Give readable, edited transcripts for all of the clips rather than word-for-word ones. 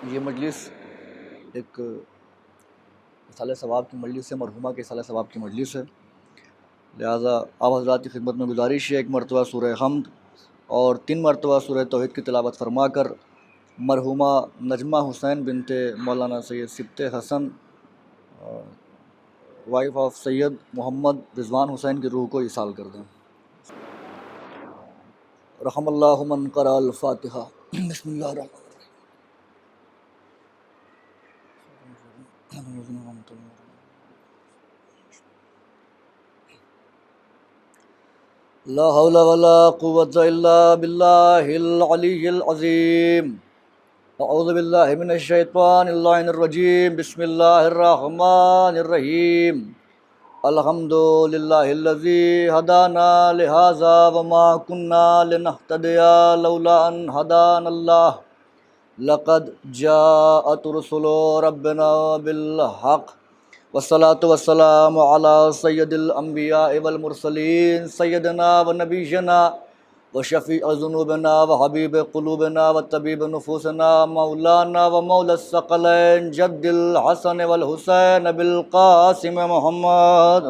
یہ مجلس ایک اصالہ ثواب کی مجلس ہے، مرحومہ کے اصالہ ثواب کی مجلس ہے، لہٰذا آپ حضرات کی خدمت میں گزارش ہے ایک مرتبہ سورہ حمد اور 3 مرتبہ سورہ توحید کی تلاوت فرما کر مرحومہ نجمہ حسین بنت مولانا سید سبط حسن وائف آف سید محمد رضوان حسین کی روح کو ایصال کر دیں۔ رحم اللہ من قرأ الفاتحہ۔ بسم اللہ الرحمن الرحیم۔ لا حول ولا قوة الا باللہ العلی العظیم۔ اعوذ باللہ من الشیطان اللعین الرجیم۔ بسم اللہ الرحمن الرحیم۔ الحمد للہ الذی ہدانا لہذا وما کنا لنہتدی لولا ان ہدانا اللہ لقد جاءت رسل ربنا بالحق والصلاة والسلام علی سید الانبیاء والمرسلین سیدنا و نبینا و شفیع ذنوبنا و حبیب قلوبنا و طبیب نفوسنا مولانا و مولا الثقلین جد الحسن والحسین بالقاسم محمد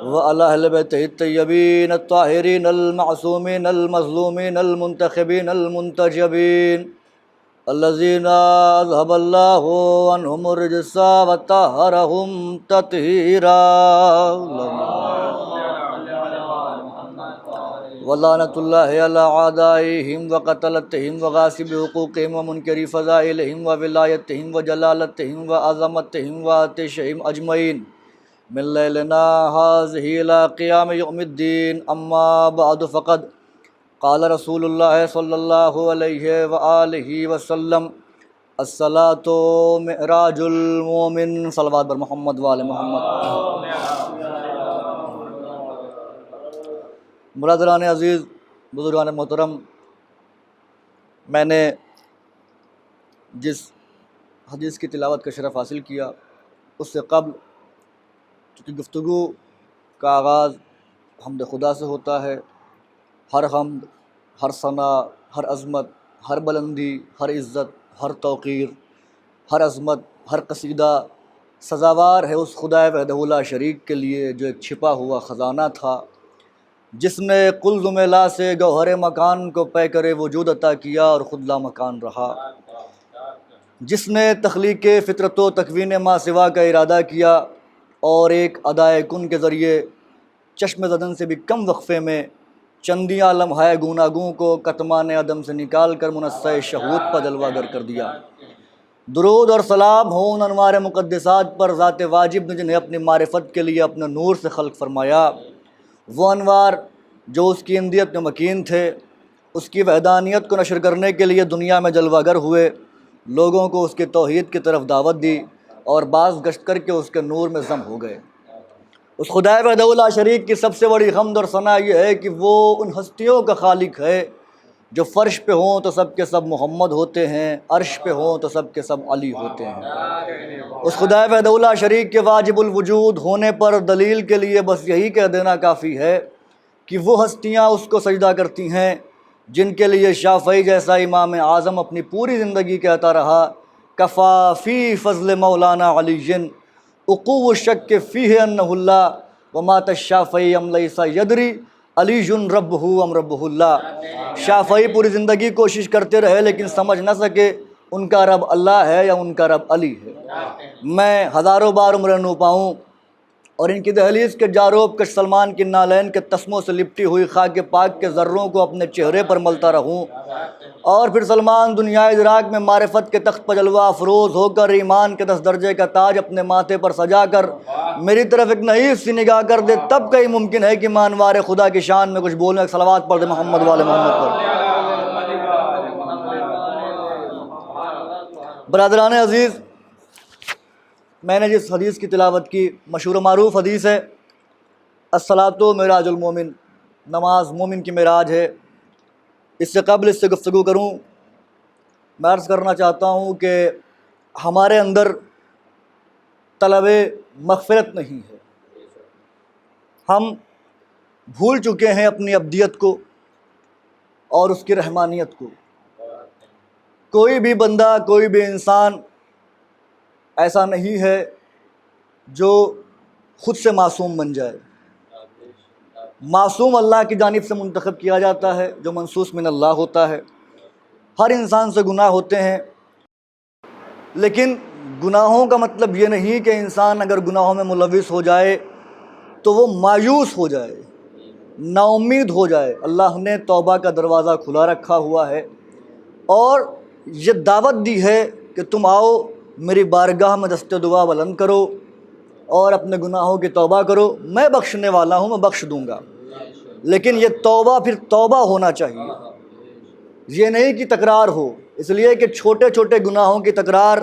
وعلی اہل بیتہ الطیبین الطاہرین المعصومین المظلومین المنتخبین المنتجبین الذین اذهب اللہ عنہم الرجس وطہرہم تطہیرا ولعنۃ اللہ علی اعدائہم وقتلتہم وغاصب حقوقہم ومنکری فضائلہم وولایتہم وجلالتہم وعظمتہم وعطشہم اجمعین من لیلنا ھذہ الی قیام یوم الدین۔ اما بعد فقد قال رسول اللہ صلی اللہ علیہ وآلہ وسلم الصلاۃ معراج المومن۔ صلوات بر محمد وآل محمد۔ برادران عزیز، بزرگان محترم، میں نے جس حدیث کی تلاوت کا شرف حاصل کیا اس سے قبل چونکہ گفتگو کا آغاز حمد خدا سے ہوتا ہے، ہر حمد، ہر ثنا، ہر عظمت، ہر بلندی، ہر عزت، ہر توقیر، ہر عظمت، ہر قصیدہ سزاوار ہے اس خدائے وحدہ لا شریک کے لیے جو ایک چھپا ہوا خزانہ تھا، جس نے قلز میلا سے گوہر مکان کو پے کرے وجود عطا کیا اور خود لا مکان رہا، جس نے تخلیق فطرت و تکوین ما سوا کا ارادہ کیا اور ایک ادائے کن کے ذریعے چشم زدن سے بھی کم وقفے میں چندیاں لمحہ گوناگوں کو کتمان عدم سے نکال کر منصہ شہود پر جلوہ گر کر دیا۔ درود اور سلام ہوں ان انوار مقدسات پر ذات واجب نے جنہیں اپنی معرفت کے لیے اپنے نور سے خلق فرمایا، وہ انوار جو اس کی اندیت میں مکین تھے، اس کی وحدانیت کو نشر کرنے کے لیے دنیا میں جلوہ گر ہوئے، لوگوں کو اس کے توحید کی طرف دعوت دی اور بعض گشت کر کے اس کے نور میں ضم ہو گئے۔ اس خدائے وحدہ لا شریک کی سب سے بڑی حمد اور ثنا یہ ہے کہ وہ ان ہستیوں کا خالق ہے جو فرش پہ ہوں تو سب کے سب محمد ہوتے ہیں، عرش پہ ہوں تو سب کے سب علی ہوتے ہیں۔ اس خدائے وحدہ لا شریک کے واجب الوجود ہونے پر دلیل کے لیے بس یہی کہہ دینا کافی ہے کہ وہ ہستیاں اس کو سجدہ کرتی ہیں جن کے لیے شافعی جیسا امام اعظم اپنی پوری زندگی کہتا رہا کفا فی فضل مولانا علی اقو الشک فیہ انہ اللہ ومات الشافعی ام لیس یدری علی ربہ ام ربہ اللہ۔ شافعی پوری زندگی کوشش کرتے رہے لیکن سمجھ نہ سکے ان کا رب اللہ ہے یا ان کا رب علی ہے۔ میں ہزاروں بار عمر نو پاؤں اور ان کی دہلیز کے جاروب کش سلمان کی نالین کے تسموں سے لپٹی ہوئی خاک پاک کے ذروں کو اپنے چہرے پر ملتا رہوں اور پھر سلمان دنیا ادراک میں معرفت کے تخت پر جلوہ افروز ہو کر ایمان کے 10 درجے کا تاج اپنے ماتھے پر سجا کر میری طرف ایک نحیف سی نگاہ کر دے، تب کہیں ممکن ہے کہ مانوار خدا کی شان میں کچھ بولنے، صلوات پڑھ دے محمد والے محمد پر۔ برادران عزیز، میں نے جس حدیث کی تلاوت کی مشہور و معروف حدیث ہے الصلاۃ معراج المومن، نماز مومن کی معراج ہے۔ اس سے قبل اس سے گفتگو کروں، میں عرض کرنا چاہتا ہوں کہ ہمارے اندر طلب مغفرت نہیں ہے، ہم بھول چکے ہیں اپنی ابدیت کو اور اس کی رحمانیت کو۔ کوئی بھی بندہ، کوئی بھی انسان ایسا نہیں ہے جو خود سے معصوم بن جائے۔ معصوم اللہ کی جانب سے منتخب کیا جاتا ہے، جو منصوص من اللہ ہوتا ہے۔ ہر انسان سے گناہ ہوتے ہیں، لیکن گناہوں کا مطلب یہ نہیں کہ انسان اگر گناہوں میں ملوث ہو جائے تو وہ مایوس ہو جائے، نا امید ہو جائے۔ اللہ نے توبہ کا دروازہ کھلا رکھا ہوا ہے اور یہ دعوت دی ہے کہ تم آؤ میری بارگاہ میں دست دعا بلند کرو اور اپنے گناہوں کی توبہ کرو، میں بخشنے والا ہوں، میں بخش دوں گا۔ لیکن یہ توبہ پھر توبہ ہونا چاہیے، یہ نہیں کہ تکرار ہو، اس لیے کہ چھوٹے چھوٹے گناہوں کی تکرار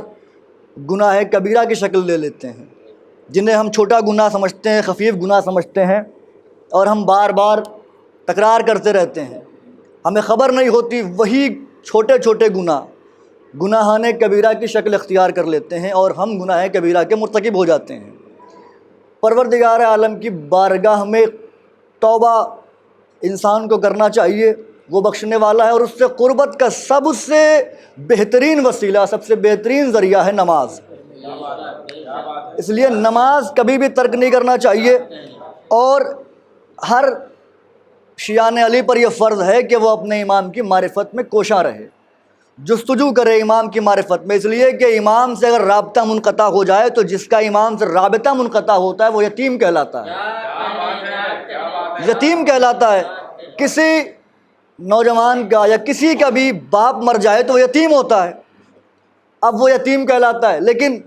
گناہ کبیرہ کی شکل لے لیتے ہیں، جنہیں ہم چھوٹا گناہ سمجھتے ہیں، خفیف گناہ سمجھتے ہیں، اور ہم بار بار تکرار کرتے رہتے ہیں۔ ہمیں خبر نہیں ہوتی وہی چھوٹے چھوٹے گناہان کبیرہ کی شکل اختیار کر لیتے ہیں اور ہم گناہ کبیرہ کے مرتکب ہو جاتے ہیں۔ پروردگار عالم کی بارگاہ میں توبہ انسان کو کرنا چاہیے، وہ بخشنے والا ہے، اور اس سے قربت کا سب سے بہترین وسیلہ، سب سے بہترین ذریعہ ہے نماز۔ اس لیے نماز کبھی بھی ترک نہیں کرنا چاہیے، اور ہر شیعان علی پر یہ فرض ہے کہ وہ اپنے امام کی معرفت میں کوشاں رہے، جستجو کرے امام کی معرفت میں، اس لیے کہ امام سے اگر رابطہ منقطع ہو جائے تو جس کا امام سے رابطہ منقطع ہوتا ہے وہ یتیم کہلاتا ہے۔ یتیم کہلاتا ہے۔ کسی نوجوان کا یا کسی کا بھی باپ مر جائے تو وہ یتیم ہوتا ہے، اب وہ یتیم کہلاتا ہے۔ لیکن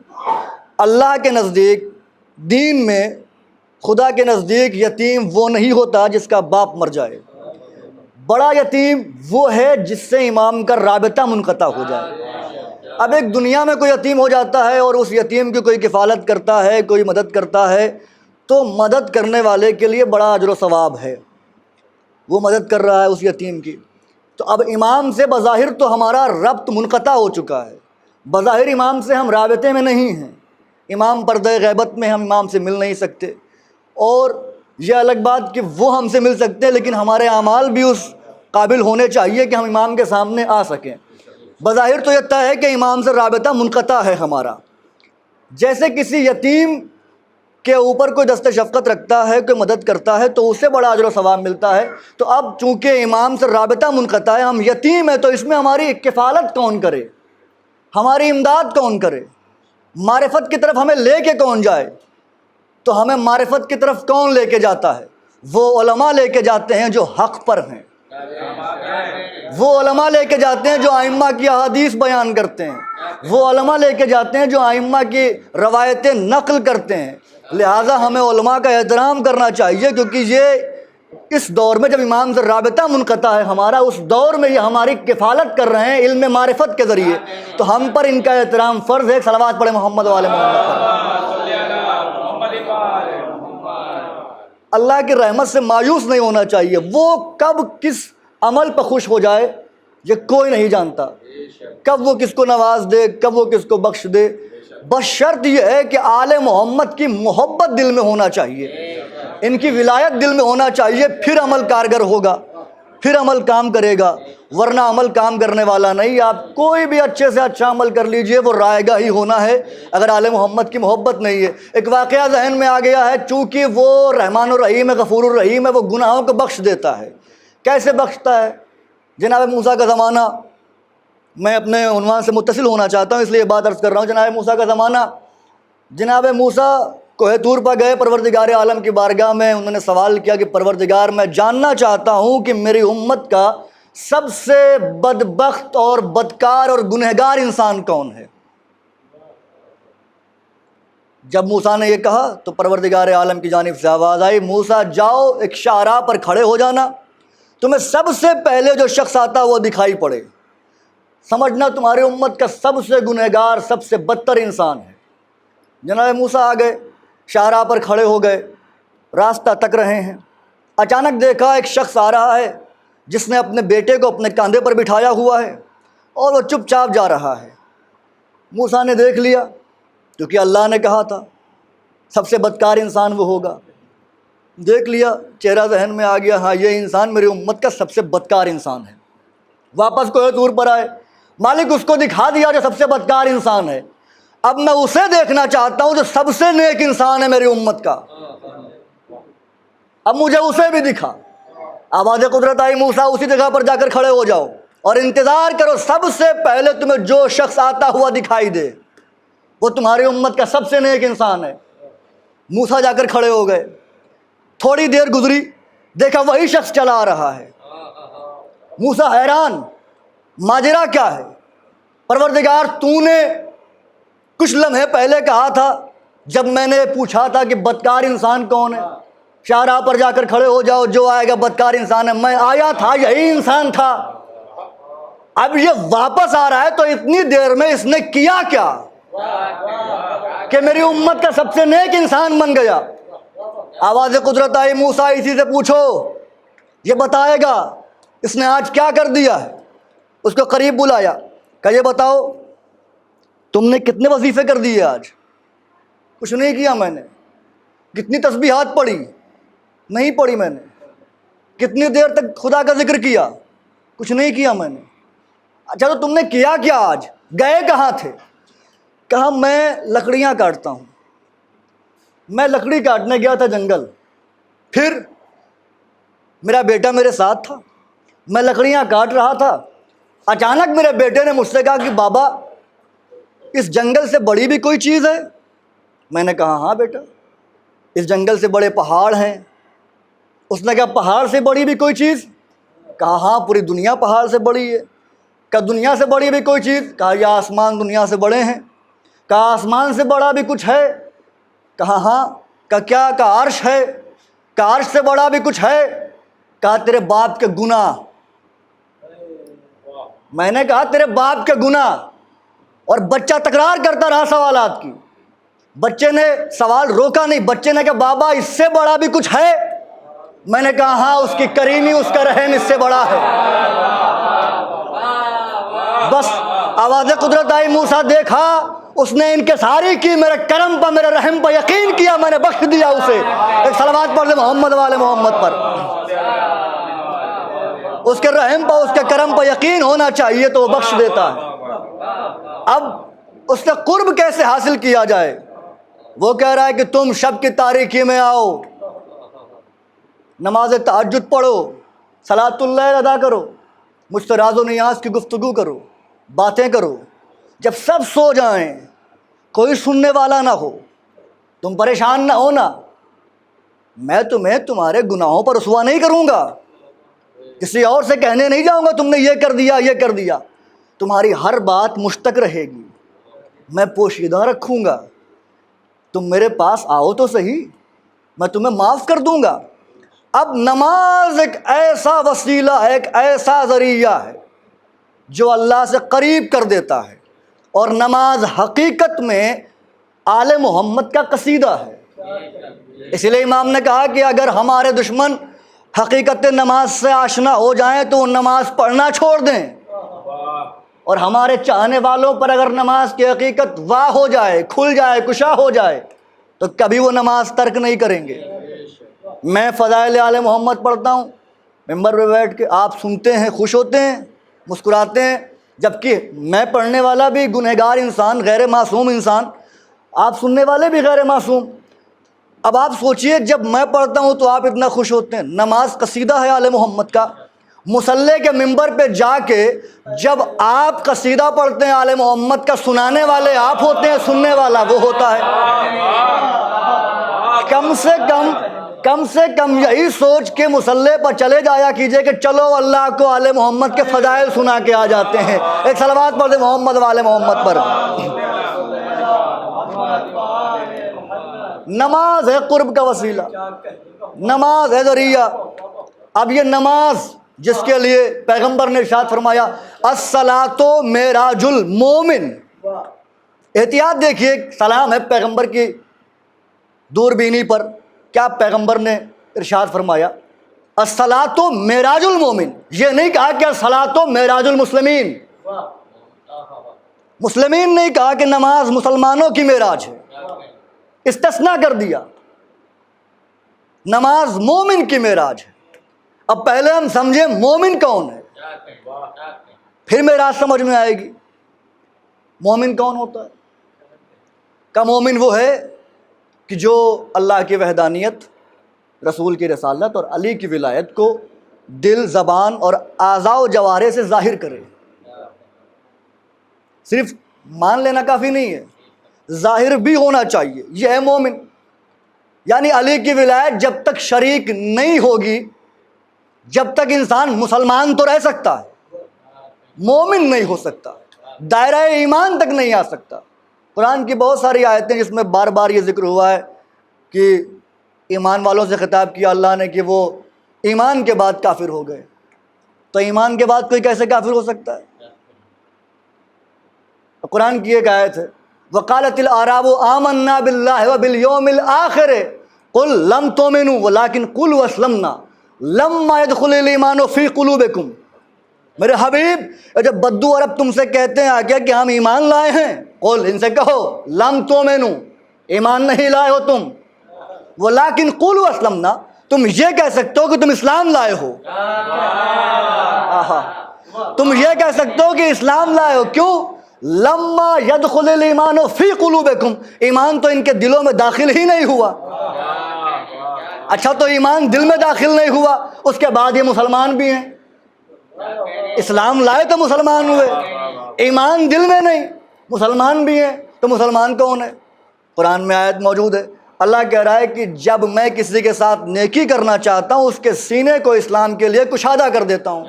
اللہ کے نزدیک، دین میں، خدا کے نزدیک یتیم وہ نہیں ہوتا جس کا باپ مر جائے۔ بڑا یتیم وہ ہے جس سے امام کا رابطہ منقطع ہو جائے۔ اب ایک دنیا میں کوئی یتیم ہو جاتا ہے اور اس یتیم کی کوئی کفالت کرتا ہے، کوئی مدد کرتا ہے، تو مدد کرنے والے کے لیے بڑا اجر و ثواب ہے، وہ مدد کر رہا ہے اس یتیم کی۔ تو اب امام سے بظاہر تو ہمارا ربط منقطع ہو چکا ہے، بظاہر امام سے ہم رابطے میں نہیں ہیں، امام پردہ غیبت میں ہم امام سے مل نہیں سکتے، اور یہ الگ بات کہ وہ ہم سے مل سکتے ہیں، لیکن ہمارے اعمال بھی اس قابل ہونے چاہیے کہ ہم امام کے سامنے آ سکیں۔ بظاہر تو یہ طے ہے کہ امام سے رابطہ منقطع ہے ہمارا۔ جیسے کسی یتیم کے اوپر کوئی دست شفقت رکھتا ہے، کوئی مدد کرتا ہے تو اسے بڑا اجر و ثواب ملتا ہے، تو اب چونکہ امام سے رابطہ منقطع ہے، ہم یتیم ہیں، تو اس میں ہماری کفالت کون کرے، ہماری امداد کون کرے، معرفت کی طرف ہمیں لے کے کون جائے؟ تو ہمیں معرفت کی طرف کون لے کے جاتا ہے؟ وہ علماء لے کے جاتے ہیں جو حق پر ہیں، وہ علماء لے کے جاتے ہیں جو ائمہ کی احادیث بیان کرتے ہیں، وہ علماء لے کے جاتے ہیں جو ائمہ کی روایتیں نقل کرتے ہیں۔ لہٰذا ہمیں علماء کا احترام کرنا چاہیے، کیونکہ یہ اس دور میں جب امام سے رابطہ منقطع ہے ہمارا، اس دور میں یہ ہماری کفالت کر رہے ہیں علم معرفت کے ذریعے، تو ہم پر ان کا احترام فرض ہے۔ صلوات پڑھیں محمد وآل محمد پر۔ اللہ کی رحمت سے مایوس نہیں ہونا چاہیے، وہ کب کس عمل پر خوش ہو جائے یہ کوئی نہیں جانتا، کب وہ کس کو نواز دے، کب وہ کس کو بخش دے، بس شرط یہ ہے کہ آل محمد کی محبت دل میں ہونا چاہیے، ان کی ولایت دل میں ہونا چاہیے، پھر عمل کارگر ہوگا، پھر عمل کام کرے گا، ورنہ عمل کام کرنے والا نہیں۔ آپ کوئی بھی اچھے سے اچھا عمل کر لیجئے، وہ رائے گاہ ہی ہونا ہے اگر آل محمد کی محبت نہیں ہے۔ ایک واقعہ ذہن میں آ گیا ہے، چونکہ وہ رحمان الرحیم ہے، غفور الرحیم ہے، وہ گناہوں کو بخش دیتا ہے۔ کیسے بخشتا ہے؟ جناب موسیٰ کا زمانہ، میں اپنے عنوان سے متصل ہونا چاہتا ہوں اس لیے یہ بات عرض کر رہا ہوں۔ جناب موسیٰ کا زمانہ، جناب موسیٰ کوہ طور پر گئے پروردگار عالم کی بارگاہ میں، انہوں نے سوال کیا کہ پروردگار میں جاننا چاہتا ہوں کہ میری امت کا سب سے بدبخت اور بدکار اور گنہگار انسان کون ہے؟ جب موسیٰ نے یہ کہا تو پروردگار عالم کی جانب سے آواز آئی، موسیٰ جاؤ ایک شاہراہ پر کھڑے ہو جانا، تمہیں سب سے پہلے جو شخص آتا وہ دکھائی پڑے، سمجھنا تمہاری امت کا سب سے گنہگار، سب سے بدتر انسان ہے۔ جناب موسیٰ آ گئے، شاہراہ پر کھڑے ہو گئے، راستہ تک رہے ہیں، اچانک دیکھا ایک شخص آ رہا ہے جس نے اپنے بیٹے کو اپنے کاندھے پر بٹھایا ہوا ہے اور وہ چپ چاپ جا رہا ہے۔ موسیٰ نے دیکھ لیا، کیونکہ اللہ نے کہا تھا سب سے بدکار انسان وہ ہوگا، دیکھ لیا، چہرہ ذہن میں آ گیا، ہاں یہ انسان میری امت کا سب سے بدکار انسان ہے۔ واپس کوہ طور پر آئے، مالک اس کو دکھا دیا جو سب سے بدکار انسان ہے، اب میں اسے دیکھنا چاہتا ہوں جو سب سے نیک انسان ہے میری امت کا، اب مجھے اسے بھی دکھا۔ آواز قدرت آئی، موسیٰ اسی جگہ پر جا کر کھڑے ہو جاؤ اور انتظار کرو، سب سے پہلے تمہیں جو شخص آتا ہوا دکھائی دے وہ تمہاری امت کا سب سے نیک انسان ہے۔ موسیٰ جا کر کھڑے ہو گئے، تھوڑی دیر گزری، دیکھا وہی شخص چلا آ رہا ہے۔ موسیٰ حیران، ماجرا کیا ہے؟ پروردگار تو نے کچھ لمحے پہلے کہا تھا جب میں نے پوچھا تھا کہ بدکار انسان کون ہے، شاہراہ پر جا کر کھڑے ہو جاؤ، جو آئے گا بدکار انسان ہے، میں آیا تھا یہی انسان تھا، اب یہ واپس آ رہا ہے تو اتنی دیر میں اس نے کیا کیا کہ میری امت کا سب سے نیک انسان بن گیا؟ آواز قدرت آئی، موسیٰ اسی سے پوچھو، یہ بتائے گا اس نے آج کیا کر دیا ہے۔ اس کو قریب بلایا، کہ یہ بتاؤ تم نے کتنے وظیفے کر دیے آج؟ کچھ نہیں کیا میں نے۔ کتنی تسبیحات پڑھی؟ نہیں پڑھی میں نے۔ کتنی دیر تک خدا کا ذکر کیا؟ کچھ نہیں کیا میں نے۔ اچھا تو تم نے کیا کیا آج؟ گئے کہاں تھے؟ کہا میں لکڑیاں کاٹتا ہوں، میں لکڑی کاٹنے گیا تھا جنگل، پھر میرا بیٹا میرے ساتھ تھا، میں لکڑیاں کاٹ رہا تھا، اچانک میرے بیٹے نے مجھ سے کہا کہ بابا اس جنگل سے بڑی بھی کوئی چیز ہے؟ میں نے کہا ہاں بیٹا، اس جنگل سے بڑے پہاڑ ہیں۔ اس نے کہا پہاڑ سے بڑی بھی کوئی چیز؟ کہا ہاں پوری دنیا پہاڑ سے بڑی ہے۔ کہا دنیا سے بڑی بھی کوئی چیز؟ کہا یہ آسمان دنیا سے بڑے ہیں۔ کہا آسمان سے بڑا بھی کچھ ہے؟ کہا ہاں۔ کہا کیا؟ کہا عرش ہے۔ کہا عرش سے بڑا بھی کچھ ہے؟ کہا تیرے باپ کے گناہ۔ میں نے کہا تیرے باپ کے گناہ، اور بچہ تکرار کرتا رہا سوالات کی۔ بچے نے سوال روکا نہیں، بچے نے کہا بابا اس سے بڑا بھی کچھ ہے؟ میں نے کہا ہاں، اس کی کریمی، اس کا رحم اس سے بڑا ہے۔ بس آواز قدرت آئی، موسیٰ دیکھا اس نے انکساری کی، میرے کرم پر میرے رحم پر یقین کیا، میں نے بخش دیا اسے۔ ایک صلوات پڑھ لے محمد والے محمد پر۔ اس کے رحم پر، اس کے کرم پر یقین ہونا چاہیے تو وہ بخش دیتا ہے۔ اب اس سے قرب کیسے حاصل کیا جائے؟ وہ کہہ رہا ہے کہ تم شب کی تاریکی میں آؤ، نماز تہجد پڑھو، صلاۃ اللیل ادا کرو، مجھ سے راز و نیاز کی گفتگو کرو، باتیں کرو، جب سب سو جائیں، کوئی سننے والا نہ ہو، تم پریشان نہ ہونا، میں تمہیں تمہارے گناہوں پر رسوا نہیں کروں گا، کسی اور سے کہنے نہیں جاؤں گا تم نے یہ کر دیا یہ کر دیا، تمہاری ہر بات مشتق رہے گی، میں پوشیدہ رکھوں گا، تم میرے پاس آؤ تو صحیح، میں تمہیں معاف کر دوں گا۔ اب نماز ایک ایسا وسیلہ ہے، ایک ایسا ذریعہ ہے جو اللہ سے قریب کر دیتا ہے، اور نماز حقیقت میں آل محمد کا قصیدہ ہے۔ اس لیے امام نے کہا کہ اگر ہمارے دشمن حقیقت نماز سے آشنا ہو جائیں تو وہ نماز پڑھنا چھوڑ دیں، اور ہمارے چاہنے والوں پر اگر نماز کی حقیقت واضح ہو جائے، کھل جائے، کشا ہو جائے تو کبھی وہ نماز ترک نہیں کریں گے۔ میں فضائل آل محمد پڑھتا ہوں، ممبر پہ بیٹھ کے آپ سنتے ہیں، خوش ہوتے ہیں، مسکراتے ہیں، جبکہ میں پڑھنے والا بھی گنہگار انسان، غیر معصوم انسان، آپ سننے والے بھی غیر معصوم۔ اب آپ سوچئے جب میں پڑھتا ہوں تو آپ اتنا خوش ہوتے ہیں۔ نماز قصیدہ ہے آل محمد کا۔ مصلی کے ممبر پہ جا کے جب آپ قصیدہ پڑھتے ہیں آل محمد کا، سنانے والے آپ ہوتے ہیں، سننے والا وہ ہوتا ہے۔ کم سے کم یہی سوچ کے مصلی پر چلے جایا کیجئے کہ چلو اللہ کو آل محمد کے فضائل سنا کے آ جاتے ہیں۔ ایک صلوات پڑھ دیں محمد والے محمد پر۔ نماز ہے قرب کا وسیلہ، نماز ہے ذریعہ۔ اب یہ نماز جس کے لیے پیغمبر نے ارشاد فرمایا الصلاۃ معراج المومن، احتیاط دیکھیے، سلام ہے پیغمبر کی دوربینی پر، کیا پیغمبر نے ارشاد فرمایا الصلاۃ معراج المومن، یہ نہیں کہا کہ الصلاۃ معراج المسلمین، مسلمین نہیں کہا کہ نماز مسلمانوں کی معراج ہے، استثناء کر دیا، نماز مومن کی معراج ہے۔ اب پہلے ہم سمجھیں مومن کون ہے۔ پھر میراث سمجھ میں آئے گی مومن کون ہوتا ہے۔ کا مومن وہ ہے کہ جو اللہ کی وحدانیت، رسول کی رسالت اور علی کی ولایت کو دل، زبان اور اعضاء و جوارح سے ظاہر کرے۔ صرف مان لینا کافی نہیں ہے، ظاہر بھی ہونا چاہیے، یہ ہے مومن۔ یعنی علی کی ولایت جب تک شریک نہیں ہوگی، جب تک انسان مسلمان تو رہ سکتا ہے، مومن نہیں ہو سکتا، دائرہ ایمان تک نہیں آ سکتا۔ قرآن کی بہت ساری آیتیں جس میں بار بار یہ ذکر ہوا ہے کہ ایمان والوں سے خطاب کیا اللہ نے کہ وہ ایمان کے بعد کافر ہو گئے، تو ایمان کے بعد کوئی کیسے کافر ہو سکتا ہے؟ قرآن کی ایک آیت ہے وقالت الاعراب آمنا باللہ وبالیوم الآخر قل لم تؤمنوا ولکن قولوا اسلمنا لما يدخل الایمان فی قلوبکم۔ میرے حبیب جب بدو عرب تم سے کہتے ہیں آگے کہ ہم ایمان لائے ہیں، قل ان سے کہو لم تؤمنوا ایمان نہیں لائے ہو تم، ولکن قولوا اسلمنا تم یہ کہہ سکتے ہو کہ تم اسلام لائے ہو۔ تم یہ کہہ سکتے ہو کہ اسلام لائے ہو، کیوں؟ لما يدخل الایمان فی قلوبکم، ایمان تو ان کے دلوں میں داخل ہی نہیں ہوا۔ اچھا تو ایمان دل میں داخل نہیں ہوا، اس کے بعد یہ مسلمان بھی ہیں؟ اسلام لائے تو مسلمان ہوئے، ایمان دل میں نہیں، مسلمان بھی ہیں، تو مسلمان کون ہے؟ قرآن میں آیت موجود ہے، اللہ کہہ رہا ہے کہ جب میں کسی کے ساتھ نیکی کرنا چاہتا ہوں اس کے سینے کو اسلام کے لیے کشادہ کر دیتا ہوں،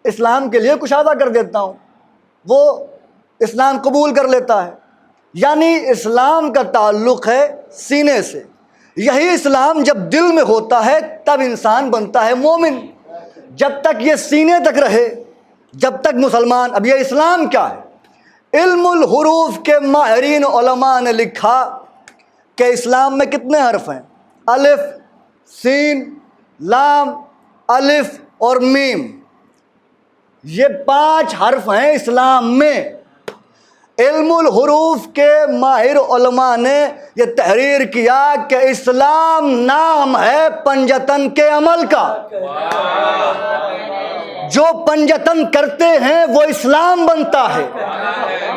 اسلام کے لیے کشادہ کر دیتا ہوں، وہ اسلام قبول کر لیتا ہے۔ یعنی اسلام کا تعلق ہے سینے سے، یہی اسلام جب دل میں ہوتا ہے تب انسان بنتا ہے مومن۔ جب تک یہ سینے تک رہے، جب تک مسلمان۔ اب یہ اسلام کیا ہے؟ علم الحروف کے ماہرین علماء نے لکھا کہ اسلام میں کتنے حرف ہیں؟ الف، سین، لام، الف اور میم، یہ 5 حرف ہیں اسلام میں۔ علم الحروف کے ماہر علماء نے یہ تحریر کیا کہ اسلام نام ہے پنجتن کے عمل کا، جو پنجتن کرتے ہیں وہ اسلام بنتا ہے۔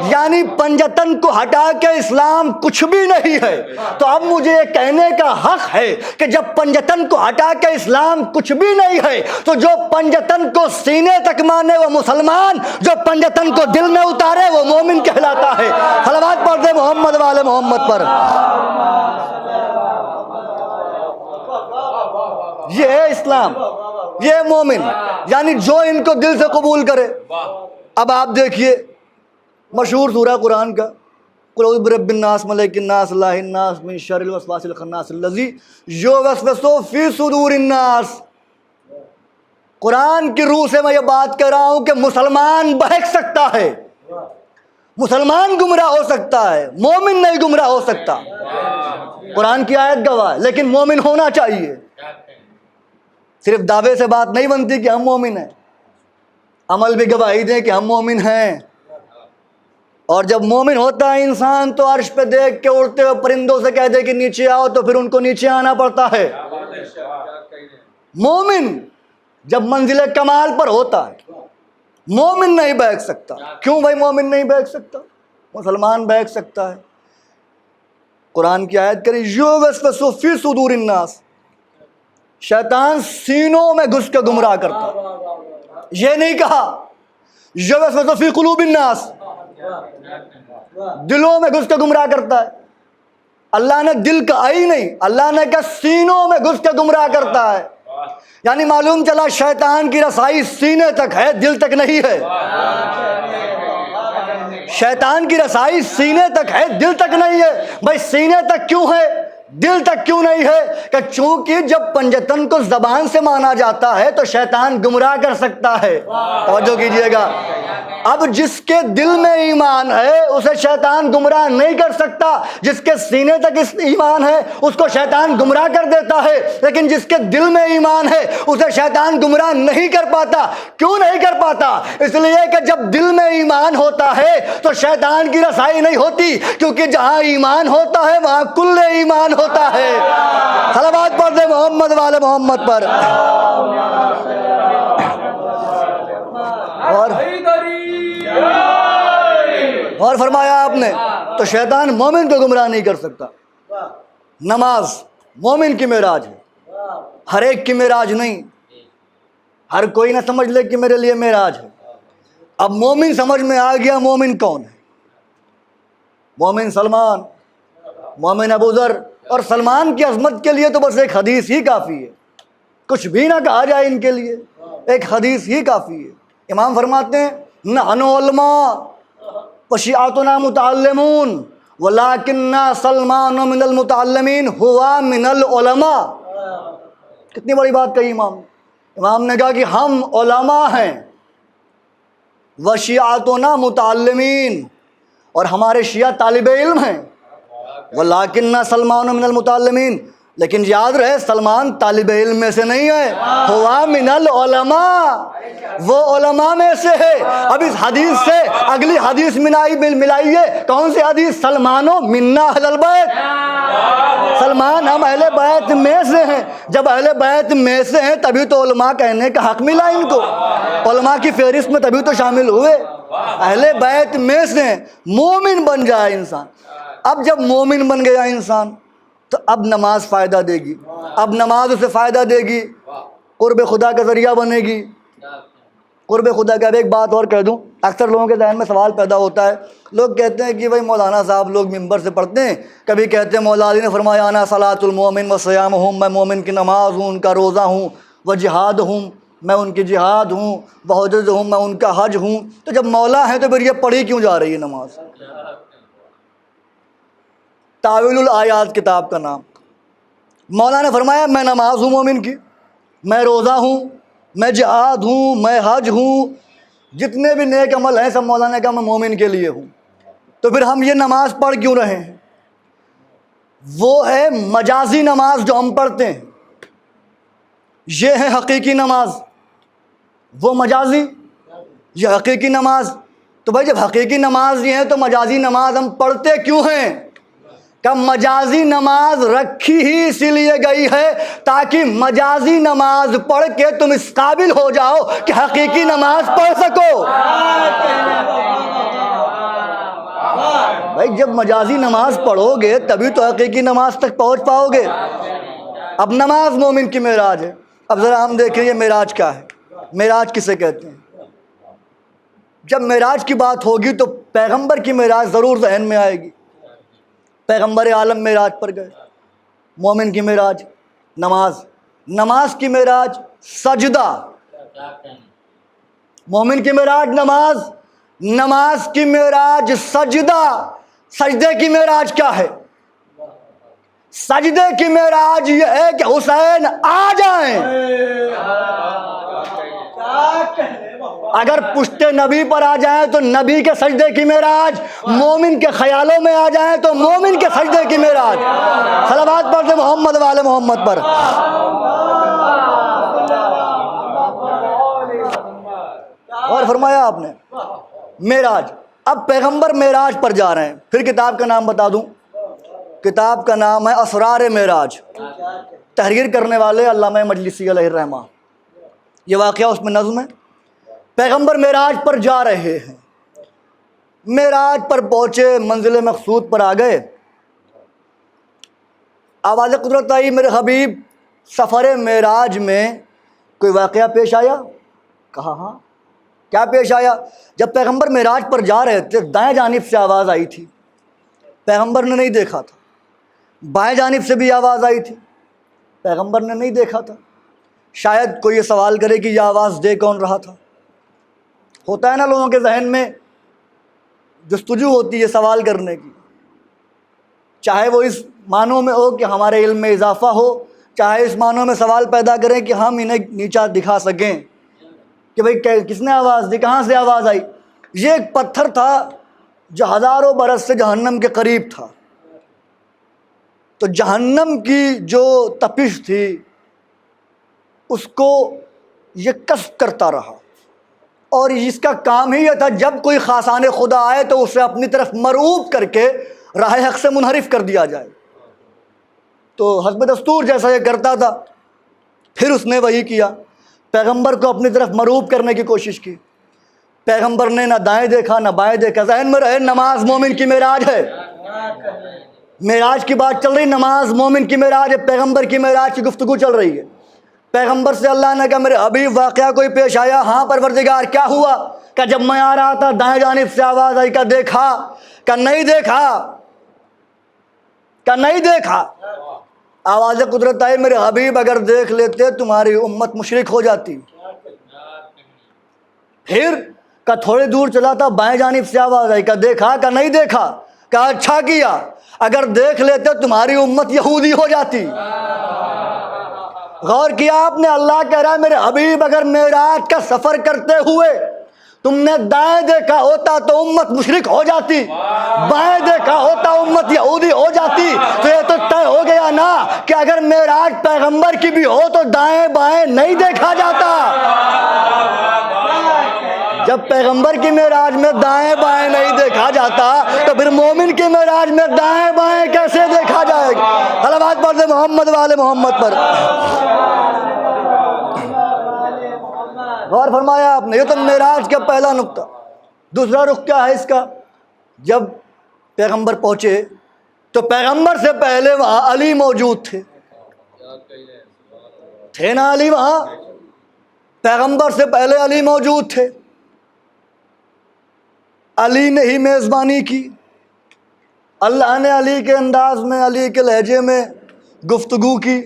یعنی پنجتن کو ہٹا کے اسلام کچھ بھی نہیں ہے۔ تو اب مجھے یہ کہنے کا حق ہے کہ جب پنجتن کو ہٹا کے اسلام کچھ بھی نہیں ہے تو جو پنجتن کو سینے تک مانے وہ مسلمان، جو پنجتن کو دل میں اتارے وہ مومن کہلاتا ہے۔ صلوات پڑھ دے محمد والے محمد پر۔ یہ ہے اسلام، یہ ہے مومن، یعنی جو ان کو دل سے قبول کرے۔ اب آپ دیکھیے مشہور سورہ قرآن کا قل اعوذ برب الناس ملک الناس الہ الناس من شر الوسواس الخناس الذی یوسوس فی صدور الناس۔ قرآن کی روح سے میں یہ بات کہہ رہا ہوں کہ مسلمان بہک سکتا ہے، مسلمان گمراہ ہو سکتا ہے، مومن نہیں گمراہ ہو سکتا۔ قرآن کی آیت گواہ ہے، لیکن مومن ہونا چاہیے۔ صرف دعوے سے بات نہیں بنتی کہ ہم مومن ہیں، عمل بھی گواہی دیں کہ ہم مومن ہیں۔ اور جب مومن ہوتا ہے انسان تو عرش پہ دیکھ کے اڑتے ہوئے پرندوں سے کہہ دے کہ نیچے آؤ تو پھر ان کو نیچے آنا پڑتا ہے۔ مومن جب منزل کمال پر ہوتا ہے، مومن نہیں بہک سکتا۔ کیوں بھائی مومن نہیں بہک سکتا؟ مسلمان بہک سکتا ہے۔ قرآن کی آیت کری یوسوس فی صدور الناس، شیطان سینوں میں گھس کے گمراہ کرتا ہے۔ یہ نہیں کہا یوسوس فی قلوب الناس، دلوں میں گھس کے گمراہ کرتا ہے۔ اللہ نے دل کا ہی نہیں، اللہ نے کہا سینوں میں گھس کے گمراہ کرتا ہے۔ یعنی معلوم چلا شیطان کی رسائی سینے تک ہے، دل تک نہیں ہے۔ شیطان کی رسائی سینے تک ہے، دل تک نہیں ہے۔ بھائی سینے تک کیوں ہے، دل تک کیوں نہیں ہے؟ کہ چونکہ جب پنجتن کو زبان سے مانا جاتا ہے تو شیطان گمراہ کر سکتا ہے۔ توجہ کیجئے گا، اب جس کے دل میں ایمان ہے اسے شیطان گمراہ نہیں کر سکتا، جس کے سینے تک اس ایمان ہے اس کو شیطان گمراہ کر دیتا ہے، لیکن جس کے دل میں ایمان ہے اسے شیطان گمراہ نہیں کر پاتا۔ کیوں نہیں کر پاتا؟ اس لیے کہ جب دل میں ایمان ہوتا ہے تو شیطان کی رسائی نہیں ہوتی، کیونکہ جہاں ایمان ہوتا ہے وہاں کل ایمان ہوتا ہے۔ صلوات پڑھ دے محمد والے محمد پر۔ غور فرمایا آپ نے؟ تو شیطان مومن کو گمراہ نہیں کر سکتا۔ نماز مومن کی معراج ہے، ہر ایک کی معراج نہیں۔ ہر کوئی نہ سمجھ لے کہ میرے لیے معراج ہے۔ اب مومن سمجھ میں آ گیا مومن کون ہے۔ مومن سلمان، مومن ابو ذر، اور سلمان کی عظمت کے لیے تو بس ایک حدیث ہی کافی ہے، کچھ بھی نہ کہا جائے ان کے لیے، ایک حدیث ہی کافی ہے۔ امام فرماتے ہیں نحن علماء وشیعتنا متعلمون ولکن سلمان من المتعلمین ہوا من العلماء۔ کتنی بڑی بات کہی امام نے۔ امام نے کہا کہ ہم علماء ہیں، وشیعتنا متعلمین، اور ہمارے شیعہ طالب علم ہیں، ولیکن سلمان من المتعلمین، لیکن یاد رہے سلمان طالب علم میں سے نہیں ہے، ہوا من العلماء، وہ علماء میں سے ہے۔ اب اس حدیث سے اگلی حدیث ملائیے، کون سی حدیث؟ سلمانو منا اہل البیت، سلمان ہم اہل بیت میں سے ہیں۔ جب اہل بیت میں سے ہیں تبھی تو علماء کہنے کا حق ملا ان کو، علماء کی فہرست میں تبھی تو شامل ہوئے، اہل بیت میں سے ہیں۔ مومن بن جائے انسان، اب جب مومن بن گیا انسان تو اب نماز فائدہ دے گی، اب نماز اسے فائدہ دے گی، قرب خدا کا ذریعہ بنے گی، قرب خدا کا۔ اب ایک بات اور کہہ دوں، اکثر لوگوں کے ذہن میں سوال پیدا ہوتا ہے، لوگ کہتے ہیں کہ بھائی مولانا صاحب لوگ ممبر سے پڑھتے ہیں، کبھی کہتے ہیں مولا علی نے فرمایا انا صلاۃ المومن و صیامہم، میں مومن کی نماز ہوں، ان کا روزہ ہوں، و جہاد ہوں، میں ان کی جہاد ہوں، و حجج ہوں، میں ان کا حج ہوں۔ تو جب مولا ہیں تو پھر یہ پڑھی کیوں جا رہی ہے نماز؟ تعویل الآیات کتاب کا نام۔ مولا نے فرمایا میں نماز ہوں مومن کی، میں روزہ ہوں، میں جہاد ہوں، میں حج ہوں، جتنے بھی نیک عمل ہیں سب مولا نے کہا میں مومن کے لیے ہوں۔ تو پھر ہم یہ نماز پڑھ کیوں رہے ہیں؟ وہ ہے مجازی نماز جو ہم پڑھتے ہیں، یہ ہے حقیقی نماز، وہ مجازی، یہ حقیقی نماز۔ تو بھائی جب حقیقی نماز یہ ہے تو مجازی نماز ہم پڑھتے کیوں ہیں؟ کہ مجازی نماز رکھی ہی اسی لیے گئی ہے تاکہ مجازی نماز پڑھ کے تم اس قابل ہو جاؤ کہ حقیقی نماز پڑھ سکو۔ بھائی جب مجازی نماز پڑھو گے تبھی تو حقیقی نماز تک پہنچ پاؤ گے۔ اب نماز مومن کی معراج ہے۔ اب ذرا ہم دیکھیں یہ معراج کیا ہے، معراج کسے کہتے ہیں؟ جب معراج کی بات ہوگی تو پیغمبر کی معراج ضرور ذہن میں آئے گی۔ پیغمبر عالم معراج پر گئے، مومن کی معراج نماز، نماز کی معراج سجدہ، مومن کی معراج نماز، نماز کی معراج سجدہ۔ سجدے کی معراج کیا ہے؟ سجدے کی معراج یہ ہے کہ حسین آ جائیں۔ اگر پشت نبی پر آ جائیں تو نبی کے سجدے کی معراج، مومن کے خیالوں میں آ جائیں تو مومن کے سجدے کی معراج۔ صلوات پڑھتے محمد والے محمد پر۔ اور فرمایا آپ نے معراج، اب پیغمبر معراج پر جا رہے ہیں۔ پھر کتاب کا نام بتا دوں، کتاب کا نام ہے اسرار معراج، تحریر کرنے والے علامہ مجلسی علیہ الرحمہ۔ یہ واقعہ اس میں نظم ہے۔ پیغمبر معراج پر جا رہے ہیں، معراج پر پہنچے، منزل مقصود پر آ گئے، آواز قدرت آئی میرے حبیب سفر معراج میں کوئی واقعہ پیش آیا؟ کہا ہاں۔ کیا پیش آیا؟ جب پیغمبر معراج پر جا رہے تھے دائیں جانب سے آواز آئی تھی، پیغمبر نے نہیں دیکھا تھا، بائیں جانب سے بھی آواز آئی تھی، پیغمبر نے نہیں دیکھا تھا۔ شاید کوئی یہ سوال کرے کہ یہ آواز دے کون رہا تھا؟ ہوتا ہے نا لوگوں کے ذہن میں جستجو ہوتی ہے سوال کرنے کی، چاہے وہ اس معنوں میں ہو کہ ہمارے علم میں اضافہ ہو، چاہے اس معنوں میں سوال پیدا کریں کہ ہم انہیں نیچا دکھا سکیں کہ بھئی کس نے آواز دی، کہاں سے آواز آئی۔ یہ ایک پتھر تھا جو ہزاروں برس سے جہنم کے قریب تھا، تو جہنم کی جو تپش تھی اس کو یہ کشف کرتا رہا، اور اس کا کام ہی یہ تھا جب کوئی خاصان خدا آئے تو اسے اپنی طرف مرعوب کر کے راہ حق سے منحرف کر دیا جائے۔ تو حسب دستور جیسا یہ کرتا تھا، پھر اس نے وہی کیا، پیغمبر کو اپنی طرف مرعوب کرنے کی کوشش کی۔ پیغمبر نے نہ دائیں دیکھا نہ بائیں دیکھا. ذہن میں رہے نماز مومن کی معراج ہے. معراج کی بات چل رہی, نماز مومن کی معراج ہے, پیغمبر کی معراج کی گفتگو چل رہی ہے. پیغمبر سے اللہ نے کہا میرے حبیب واقعہ کوئی پیش آیا؟ ہاں پروردگار. کیا ہوا؟ کہ جب میں آ رہا تھا دائیں جانب سے آواز آئی, کہ دیکھا؟ کہ نہیں دیکھا. کہ نہیں دیکھا. آواز قدرت آئی میرے حبیب اگر دیکھ لیتے تمہاری امت مشرک ہو جاتی. پھر کہ تھوڑی دور چلا تھا بائیں جانب سے آواز آئی, کہ دیکھا؟ کہ نہیں دیکھا. کہ اچھا کیا, اگر دیکھ لیتے تمہاری امت یہودی ہو جاتی. غور کیا آپ نے؟ اللہ کہہ رہا ہے میرے حبیب اگر معراج کا سفر کرتے ہوئے تم نے دائیں دیکھا ہوتا تو امت مشرک ہو جاتی, بائیں دیکھا ہوتا امت یہودی ہو جاتی. تو یہ تو طے ہو گیا نا کہ اگر معراج پیغمبر کی بھی ہو تو دائیں بائیں نہیں دیکھا جاتا. جب پیغمبر کی معراج میں دائیں بائیں نہیں دیکھا جاتا تو پھر مومن کی معراج میں دائیں بائیں کیسے دیکھا جائے گا؟ صلوات پڑھ دے محمد والے محمد پر. غور فرمایا آپ نے؟ یہ تو معراج کا پہلا نقطہ. دوسرا رخ کیا ہے اس کا؟ جب پیغمبر پہنچے تو پیغمبر سے پہلے وہاں علی موجود تھے نا علی وہاں؟ پیغمبر سے پہلے علی موجود تھے. علی نے ہی میزبانی کی. اللہ نے علی کے انداز میں, علی کے لہجے میں گفتگو کی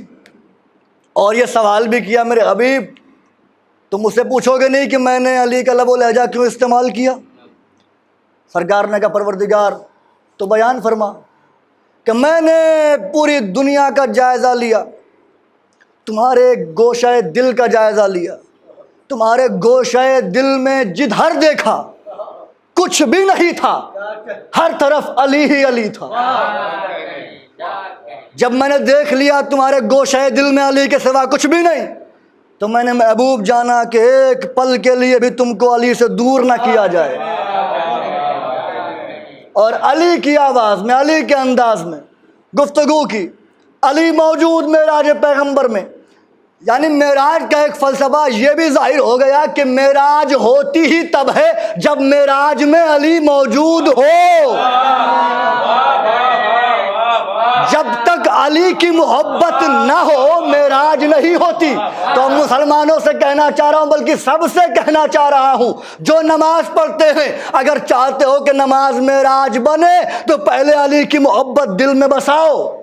اور یہ سوال بھی کیا میرے حبیب تم مجھ سے پوچھو گے نہیں کہ میں نے علی کا لب و لہجہ کیوں استعمال کیا؟ سرکار نے کہا پروردگار تو بیان فرما کہ میں نے پوری دنیا کا جائزہ لیا, تمہارے گوشہ دل کا جائزہ لیا. تمہارے گوشہ دل میں جدھر دیکھا کچھ بھی نہیں تھا, ہر طرف علی ہی علی تھا. جب میں نے دیکھ لیا تمہارے گوشہ دل میں علی کے سوا کچھ بھی نہیں تو میں نے محبوب جانا کہ ایک پل کے لیے بھی تم کو علی سے دور نہ کیا جائے. اور علی کی آواز میں, علی کے انداز میں گفتگو کی. علی موجود معراج پیغمبر میں. یعنی معراج کا ایک فلسفہ یہ بھی ظاہر ہو گیا کہ معراج ہوتی ہی تب ہے جب معراج میں علی موجود ہو. جب تک علی کی محبت نہ ہو معراج نہیں ہوتی. تو ہم مسلمانوں سے کہنا چاہ رہا ہوں, بلکہ سب سے کہنا چاہ رہا ہوں جو نماز پڑھتے ہیں, اگر چاہتے ہو کہ نماز معراج بنے تو پہلے علی کی محبت دل میں بساؤ.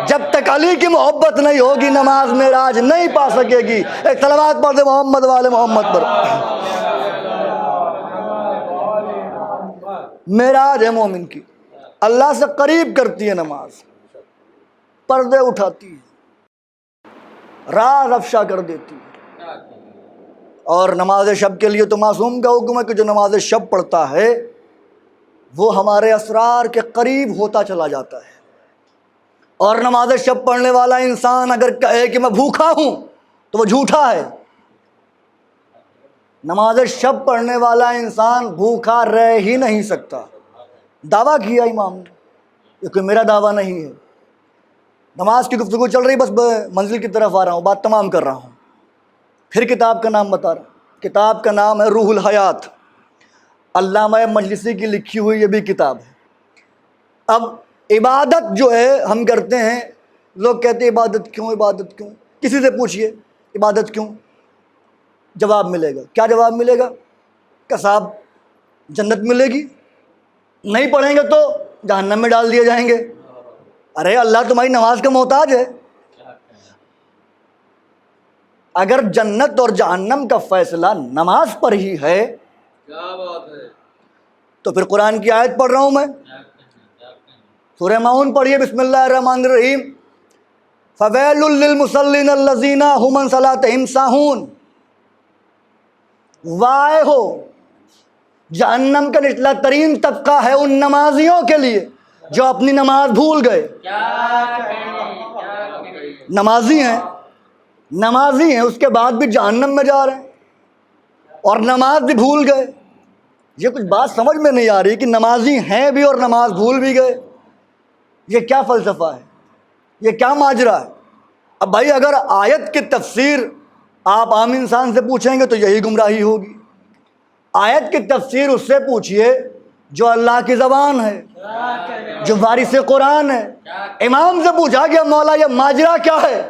جب تک علی کی محبت نہیں ہوگی نماز معراج نہیں پا سکے گی. ایک صلوات پڑھ دے محمد والے محمد پر. معراج ہے مومن کی, اللہ سے قریب کرتی ہے نماز, پردے اٹھاتی ہے, راز افشا کر دیتی ہے. اور نماز شب کے لیے تو معصوم کا حکم ہے کہ جو نماز شب پڑھتا ہے وہ ہمارے اسرار کے قریب ہوتا چلا جاتا ہے. اور نماز شب پڑھنے والا انسان اگر کہے کہ میں بھوکا ہوں تو وہ جھوٹا ہے. نماز شب پڑھنے والا انسان بھوکا رہ ہی نہیں سکتا. دعویٰ کیا امام نے, یہ کوئی میرا دعویٰ نہیں ہے. نماز کی گفتگو چل رہی, بس منزل کی طرف آ رہا ہوں, بات تمام کر رہا ہوں. پھر کتاب کا نام بتا رہا ہوں. کتاب کا نام ہے روح الحیات, علامہ مجلسی کی لکھی ہوئی یہ بھی کتاب ہے. اب عبادت جو ہے ہم کرتے ہیں, لوگ کہتے ہیں عبادت کیوں, عبادت کیوں. کسی سے پوچھئے عبادت کیوں, جواب ملے گا. کیا جواب ملے گا؟ کہ صاحب جنت ملے گی, نہیں پڑھیں گے تو جہنم میں ڈال دیے جائیں گے. ارے اللہ تمہاری نماز کا محتاج ہے. اگر جنت اور جہنم کا فیصلہ نماز پر ہی ہے تو پھر قرآن کی آیت پڑھ رہا ہوں میں, سورہ ماؤن پڑھیے, بسم اللہ الرحمن الرحیم. فویل للمصلین الذین هم عن صلاتهم ساہون. وائے ہو, جہنم کا نچلا ترین طبقہ ہے ان نمازیوں کے لیے جو اپنی نماز بھول گئے. نمازی ہیں اس کے بعد بھی جہنم میں جا رہے ہیں, اور نماز بھی بھول گئے. یہ کچھ بات سمجھ میں نہیں آ رہی کہ نمازی ہیں بھی اور نماز بھول بھی گئے. یہ کیا فلسفہ ہے, یہ کیا ماجرا ہے؟ اب بھائی اگر آیت کی تفسیر آپ عام انسان سے پوچھیں گے تو یہی گمراہی ہوگی. آیت کی تفسیر اس سے پوچھئے جو اللہ کی زبان ہے، جو وارث قرآن ہے۔ امام سے پوچھا کہ مولا یہ ماجرا کیا ہے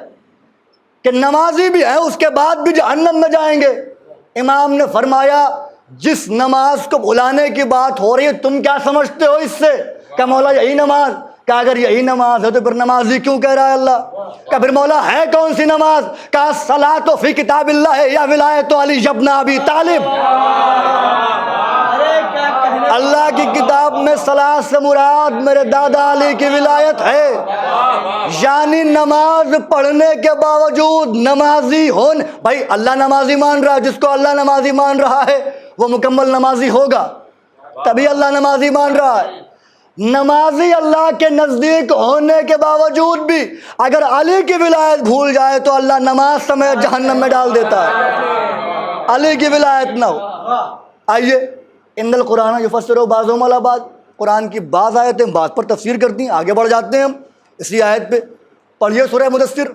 کہ نمازی بھی ہیں اس کے بعد بھی جہنم میں جائیں گے؟ امام نے فرمایا جس نماز کو بھلانے کی بات ہو رہی ہے تم کیا سمجھتے ہو اس سے؟ کہ مولا یہی نماز۔ کہ اگر یہی نماز ہے تو پھر نمازی کیوں کہہ رہا ہے اللہ؟ کہ پھر مولا ہے کون سی نماز؟ کہ الصلاۃ فی کتاب اللہ یا ولایت علی ابن ابی طالب۔ اللہ کی کتاب میں صلاۃ سے مراد میرے دادا علی کی ولایت ہے، یعنی نماز پڑھنے کے باوجود نمازی ہونے۔ بھائی اللہ نمازی مان رہا ہے، جس کو اللہ نمازی مان رہا ہے وہ مکمل نمازی ہوگا، تبھی اللہ نمازی مان رہا ہے۔ نمازی اللہ کے نزدیک ہونے کے باوجود بھی اگر علی کی ولایت بھول جائے تو اللہ نماز سمیت جہنم میں ڈال دیتا ہے، علی کی ولایت نہ ہو۔ آئیے ان القرآن یفسر بعضهم علی بعض، قرآن کی بعض آیتیں بعض پر تفسیر کرتی ہیں۔ آگے بڑھ جاتے ہیں ہم اسی آیت پہ، پڑھیے سورہ مدثر،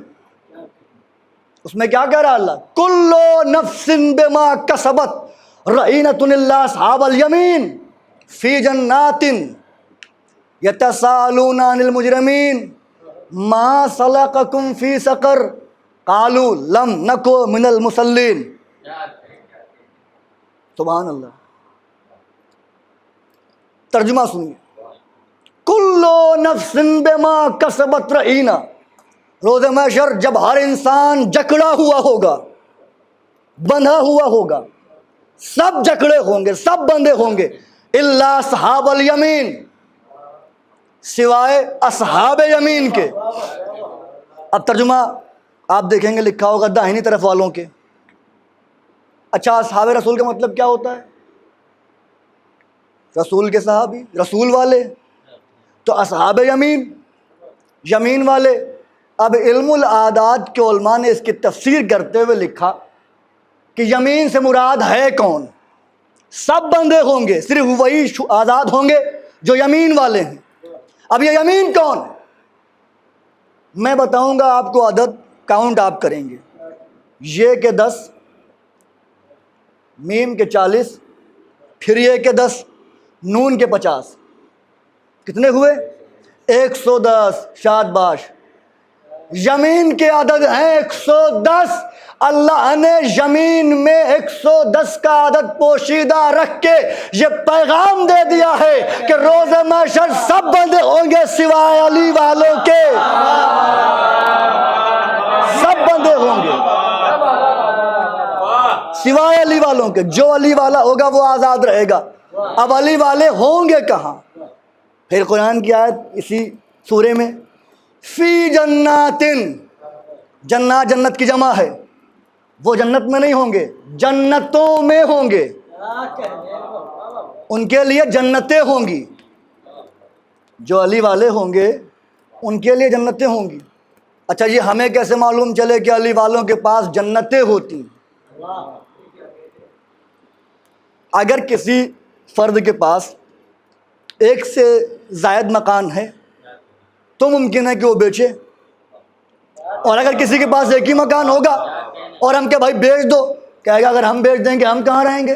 اس میں کیا کہہ رہا اللہ؟ کل نفس بما کسبت رہینۃ الا اصحاب الیمین فی جنات یتساءلون عن المجرمین ما سلککم فی سقر قالوا لم نک من المصلین۔ سبحان اللہ۔ ترجمہ سنیے، کل نفس بما کسبت رہینہ، روز محشر جب ہر انسان جکڑا ہوا ہوگا، بندھا ہوا ہوگا، سب جکڑے ہوں گے، سب بندھے ہوں گے، الا اصحاب الیمین، سوائے اصحاب یمین کے۔ اب ترجمہ آپ دیکھیں گے لکھا ہوگا داہنی طرف والوں کے۔ اچھا اصحاب رسول کا مطلب کیا ہوتا ہے؟ رسول کے صحابی، رسول والے، تو اصحاب یمین، یمین والے۔ اب علم العادات کے علماء نے اس کی تفسیر کرتے ہوئے لکھا کہ یمین سے مراد ہے کون؟ سب بندے ہوں گے، صرف وہی آزاد ہوں گے جو یمین والے ہیں۔ اب یہ یمین کون ہے؟ میں بتاؤں گا آپ کو عدد، کاؤنٹ آپ کریں گے، یہ کہ 10، میم کے 40، پھر یہ کہ 10، نون کے 50، کتنے ہوئے؟ 110۔ شاباش، یمین کے عدد ہیں 110۔ اللہ نے یمین میں 110 کا عدد پوشیدہ رکھ کے یہ پیغام دے دیا ہے کہ روز محشر سب بندے ہوں گے سوائے علی والوں کے، سب بندے ہوں گے سوائے علی والوں کے۔ جو علی والا ہوگا وہ آزاد رہے گا۔ اب علی والے ہوں گے کہاں؟ پھر قرآن کی آیت اسی سورے میں، فی جناتن، جنات جنت کی جمع ہے، وہ جنت میں نہیں ہوں گے، جنتوں میں ہوں گے، ان کے لیے جنتیں ہوں گی۔ جو علی والے ہوں گے ان کے لیے جنتیں ہوں گی۔ اچھا یہ ہمیں کیسے معلوم چلے کہ علی والوں کے پاس جنتیں ہوتی؟ اگر کسی فرد کے پاس ایک سے زائد مکان ہے تو ممکن ہے کہ وہ بیچے، اور اگر کسی کے پاس ایک ہی مکان ہوگا اور ہم کہ بھائی بیچ دو، کہے گا اگر ہم بیچ دیں گے ہم کہاں رہیں گے؟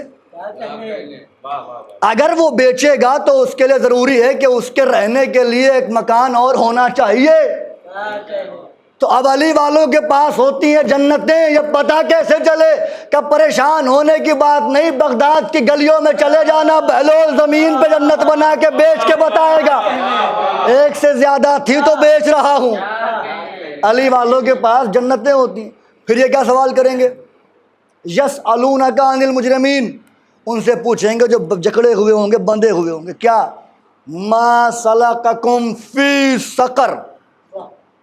اگر وہ بیچے گا تو اس کے لیے ضروری ہے کہ اس کے رہنے کے لیے ایک مکان اور ہونا چاہیے۔ تو اب علی والوں کے پاس ہوتی ہیں جنتیں، یہ پتہ کیسے چلے؟ کہ پریشان ہونے کی بات نہیں، بغداد کی گلیوں میں چلے جانا، بہلول زمین پہ جنت بنا کے بیچ کے بتائے گا، ایک سے زیادہ تھی تو بیچ رہا ہوں۔ علی والوں کے پاس جنتیں ہوتی ہیں۔ پھر یہ کیا سوال کریں گے؟ یسألونک عن المجرمین، ان سے پوچھیں گے جو جکڑے ہوئے ہوں گے، بندھے ہوئے ہوں گے، کیا؟ ما سلککم فی سقر،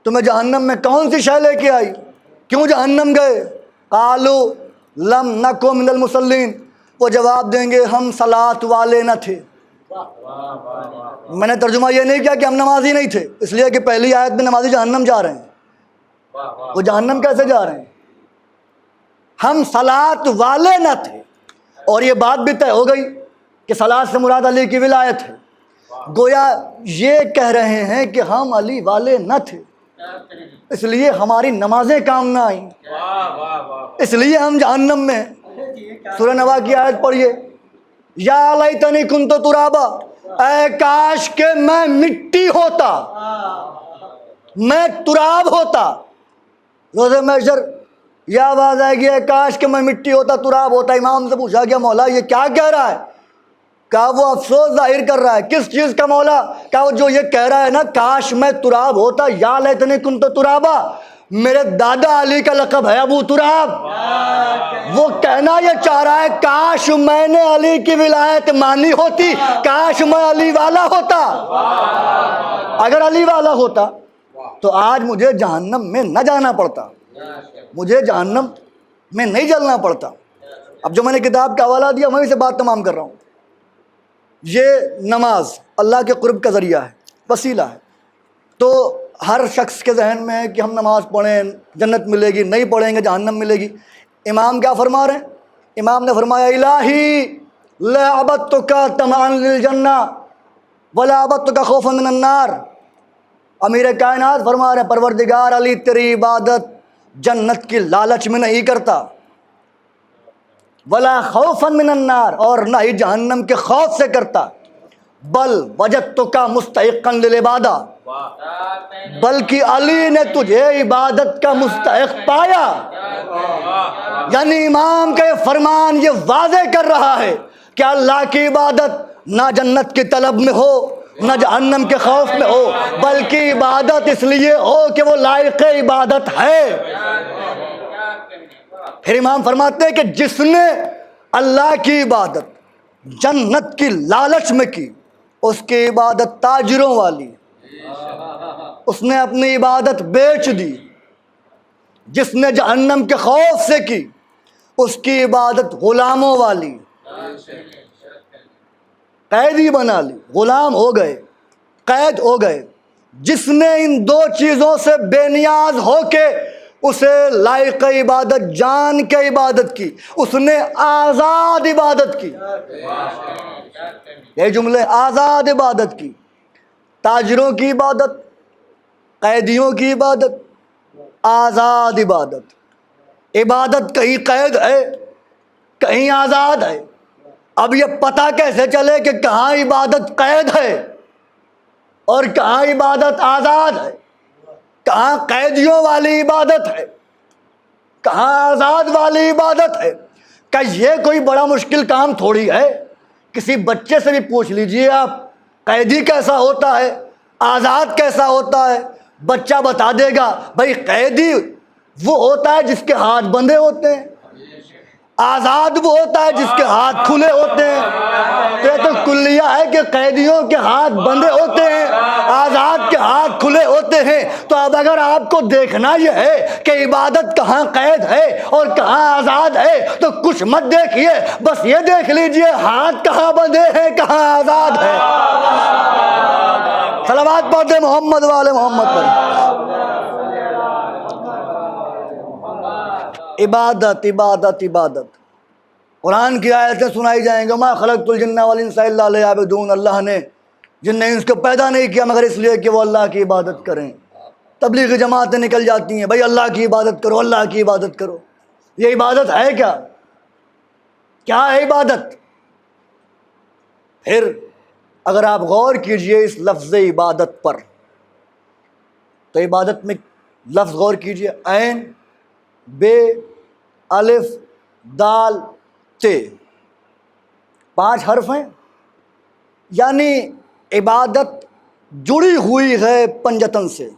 تمہیں جہنم میں کون سی شے لے کے آئی؟ کیوں جہنم گئے؟ قالوا لم نک من المصلین، وہ جواب دیں گے ہم صلاۃ والے نہ تھے۔ میں نے ترجمہ یہ نہیں کیا کہ ہم نمازی نہیں تھے، اس لیے کہ پہلی آیت میں نمازی جہنم جا رہے ہیں، وہ جہنم کیسے جا رہے ہیں؟ ہم صلاۃ والے نہ تھے۔ اور یہ بات بھی طے ہو گئی کہ صلاۃ سے مراد علی کی ولایت ہے۔ گویا یہ کہہ رہے ہیں کہ ہم علی والے نہ تھے، اس لیے ہماری نمازیں کام نہ آئیں، اس لیے ہم جہنم میں ہیں۔ سورہ نبا کی آیت پڑھیے، یا لیتنی کنت ترابا، اے کاش کہ میں مٹی ہوتا، میں تراب ہوتا۔ روز محشر یہ آواز آئے گی، اے کاش کہ میں مٹی ہوتا، تراب ہوتا۔ امام سے پوچھا گیا مولا یہ کیا کہہ رہا ہے؟ کہا وہ افسوس ظاہر کر رہا ہے۔ کس چیز کا مولا؟ کہا وہ جو یہ کہہ رہا ہے نا کاش میں تراب ہوتا، یا لیتنی کنت ترابا، میرے دادا علی کا لقب ہے ابو تراب۔ وہ کہنا یہ چاہ رہا ہے کاش میں نے علی کی ولایت مانی ہوتی، کاش میں علی والا ہوتا۔ اگر علی والا ہوتا تو آج مجھے جہنم میں نہ جانا پڑتا، مجھے جہنم میں نہیں جلنا پڑتا۔ اب جو میں نے کتاب کا حوالہ دیا وہیں سے بات تمام کر رہا ہوں۔ یہ نماز اللہ کے قرب کا ذریعہ ہے، وسیلہ ہے۔ تو ہر شخص کے ذہن میں ہے کہ ہم نماز پڑھیں جنت ملے گی، نہیں پڑھیں گے جہنم ملے گی۔ امام کیا فرما رہے ہیں؟ امام نے فرمایا الہی لا عبدتک طمعا للجنہ ولا عبدتک خوفا من النار۔ امیر کائنات فرما رہے ہیں پروردگار علی تیری عبادت جنت کی لالچ میں نہیں کرتا، ولا خوفا من النار، اور نہ ہی جہنم کے خوف سے کرتا، بل وجدتک مستحقا للعبادہ، بلکہ علی نے تجھے عبادت کا مستحق پایا۔ یعنی امام کا یہ فرمان یہ واضح کر رہا ہے کہ اللہ کی عبادت نہ جنت کی طلب میں ہو نہ جہنم کے خوف میں ہو، بلکہ عبادت اس لیے ہو کہ وہ لائق عبادت ہے۔ پھر امام فرماتے ہیں کہ جس نے اللہ کی عبادت جنت کی لالچ میں کی اس کی عبادت تاجروں والی، اس نے اپنی عبادت بیچ دی۔ جس نے جہنم کے خوف سے کی اس کی عبادت غلاموں والی، قیدی بنا لی، غلام ہو گئے، قید ہو گئے۔ جس نے ان دو چیزوں سے بے نیاز ہو کے اسے لائق عبادت جان کے عبادت کی، اس نے آزاد عبادت کی۔ یہ جملے آزاد عبادت کی، تاجروں کی عبادت، قیدیوں کی عبادت، آزاد عبادت۔ عبادت کہیں قید ہے کہیں آزاد ہے۔ اب یہ پتہ کیسے چلے کہ کہاں عبادت قید ہے اور کہاں عبادت آزاد ہے، کہاں قیدیوں والی عبادت ہے کہاں آزاد والی عبادت ہے؟ کہ یہ کوئی بڑا مشکل کام تھوڑی ہے۔ کسی بچے سے بھی پوچھ لیجئے آپ قیدی کیسا ہوتا ہے، آزاد کیسا ہوتا ہے، بچہ بتا دے گا بھائی قیدی وہ ہوتا ہے جس کے ہاتھ بندھے ہوتے ہیں، آزاد وہ ہوتا ہے جس کے ہاتھ کھلے ہوتے ہیں۔ تو یہ تو کلیہ ہے کہ قیدیوں کے ہاتھ بندھے ہوتے ہیں، آزاد کے ہاتھ کھلے ہوتے ہیں۔ تو اب اگر آپ کو دیکھنا یہ ہے کہ عبادت کہاں قید ہے اور کہاں آزاد ہے تو کچھ مت دیکھیے، بس یہ دیکھ لیجئے ہاتھ کہاں بندھے ہیں کہاں آزاد ہے۔ صلوات پڑھتے محمد والے محمد پر۔ عبادت عبادت عبادت۔ قرآن کی آیتیں سنائی جائیں گے، ما خلقت الجن والانس الا لیعبدون، اللہ نے جن نے انس کو پیدا نہیں کیا مگر اس لیے کہ وہ اللہ کی عبادت کریں۔ تبلیغی جماعتیں نکل جاتی ہیں بھائی اللہ کی عبادت کرو، اللہ کی عبادت کرو۔ یہ عبادت ہے کیا؟ کیا ہے عبادت؟ پھر اگر آپ غور کیجئے اس لفظ عبادت پر تو عبادت میں لفظ غور کیجئے، عین بے الف دال تے، 5 حرف ہیں، یعنی عبادت جڑی ہوئی ہے پنجتن سے۔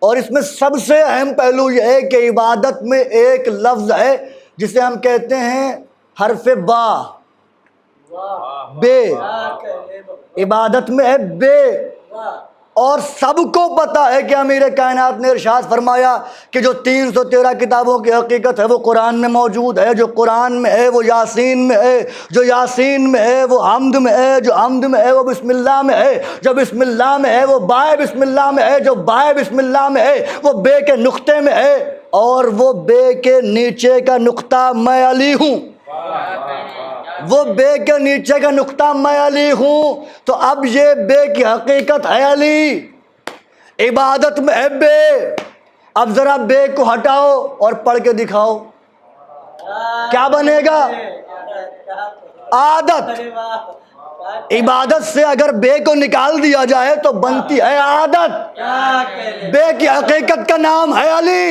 اور اس میں سب سے اہم پہلو یہ ہے کہ عبادت میں ایک لفظ ہے جسے ہم کہتے ہیں حرف با، بے۔ عبادت میں ہے بے، اور سب کو پتا ہے کہ امیر کائنات نے ارشاد فرمایا کہ جو 313 کتابوں کی حقیقت ہے وہ قرآن میں موجود ہے، جو قرآن میں ہے وہ یاسین میں ہے، جو یاسین میں ہے وہ حمد میں ہے، جو حمد میں ہے وہ بسم اللہ میں ہے، جو بسم اللہ میں ہے وہ بائے بسم اللہ میں ہے، جو بائے بسم اللہ میں ہے وہ بے کے نقطے میں ہے، اور وہ بے کے نیچے کا نقطہ میں علی ہوں، وہ بے کے نیچے کا نقطہ میں علی ہوں۔ تو اب یہ بے کی حقیقت ہے علی، عبادت میں ہے بے۔ اب ذرا بے کو ہٹاؤ اور پڑھ کے دکھاؤ، کیا بنے گا؟ عادت، عبادت سے اگر بے کو نکال دیا جائے تو بنتی ہے عادت۔ بے کی حقیقت کا نام ہے علی،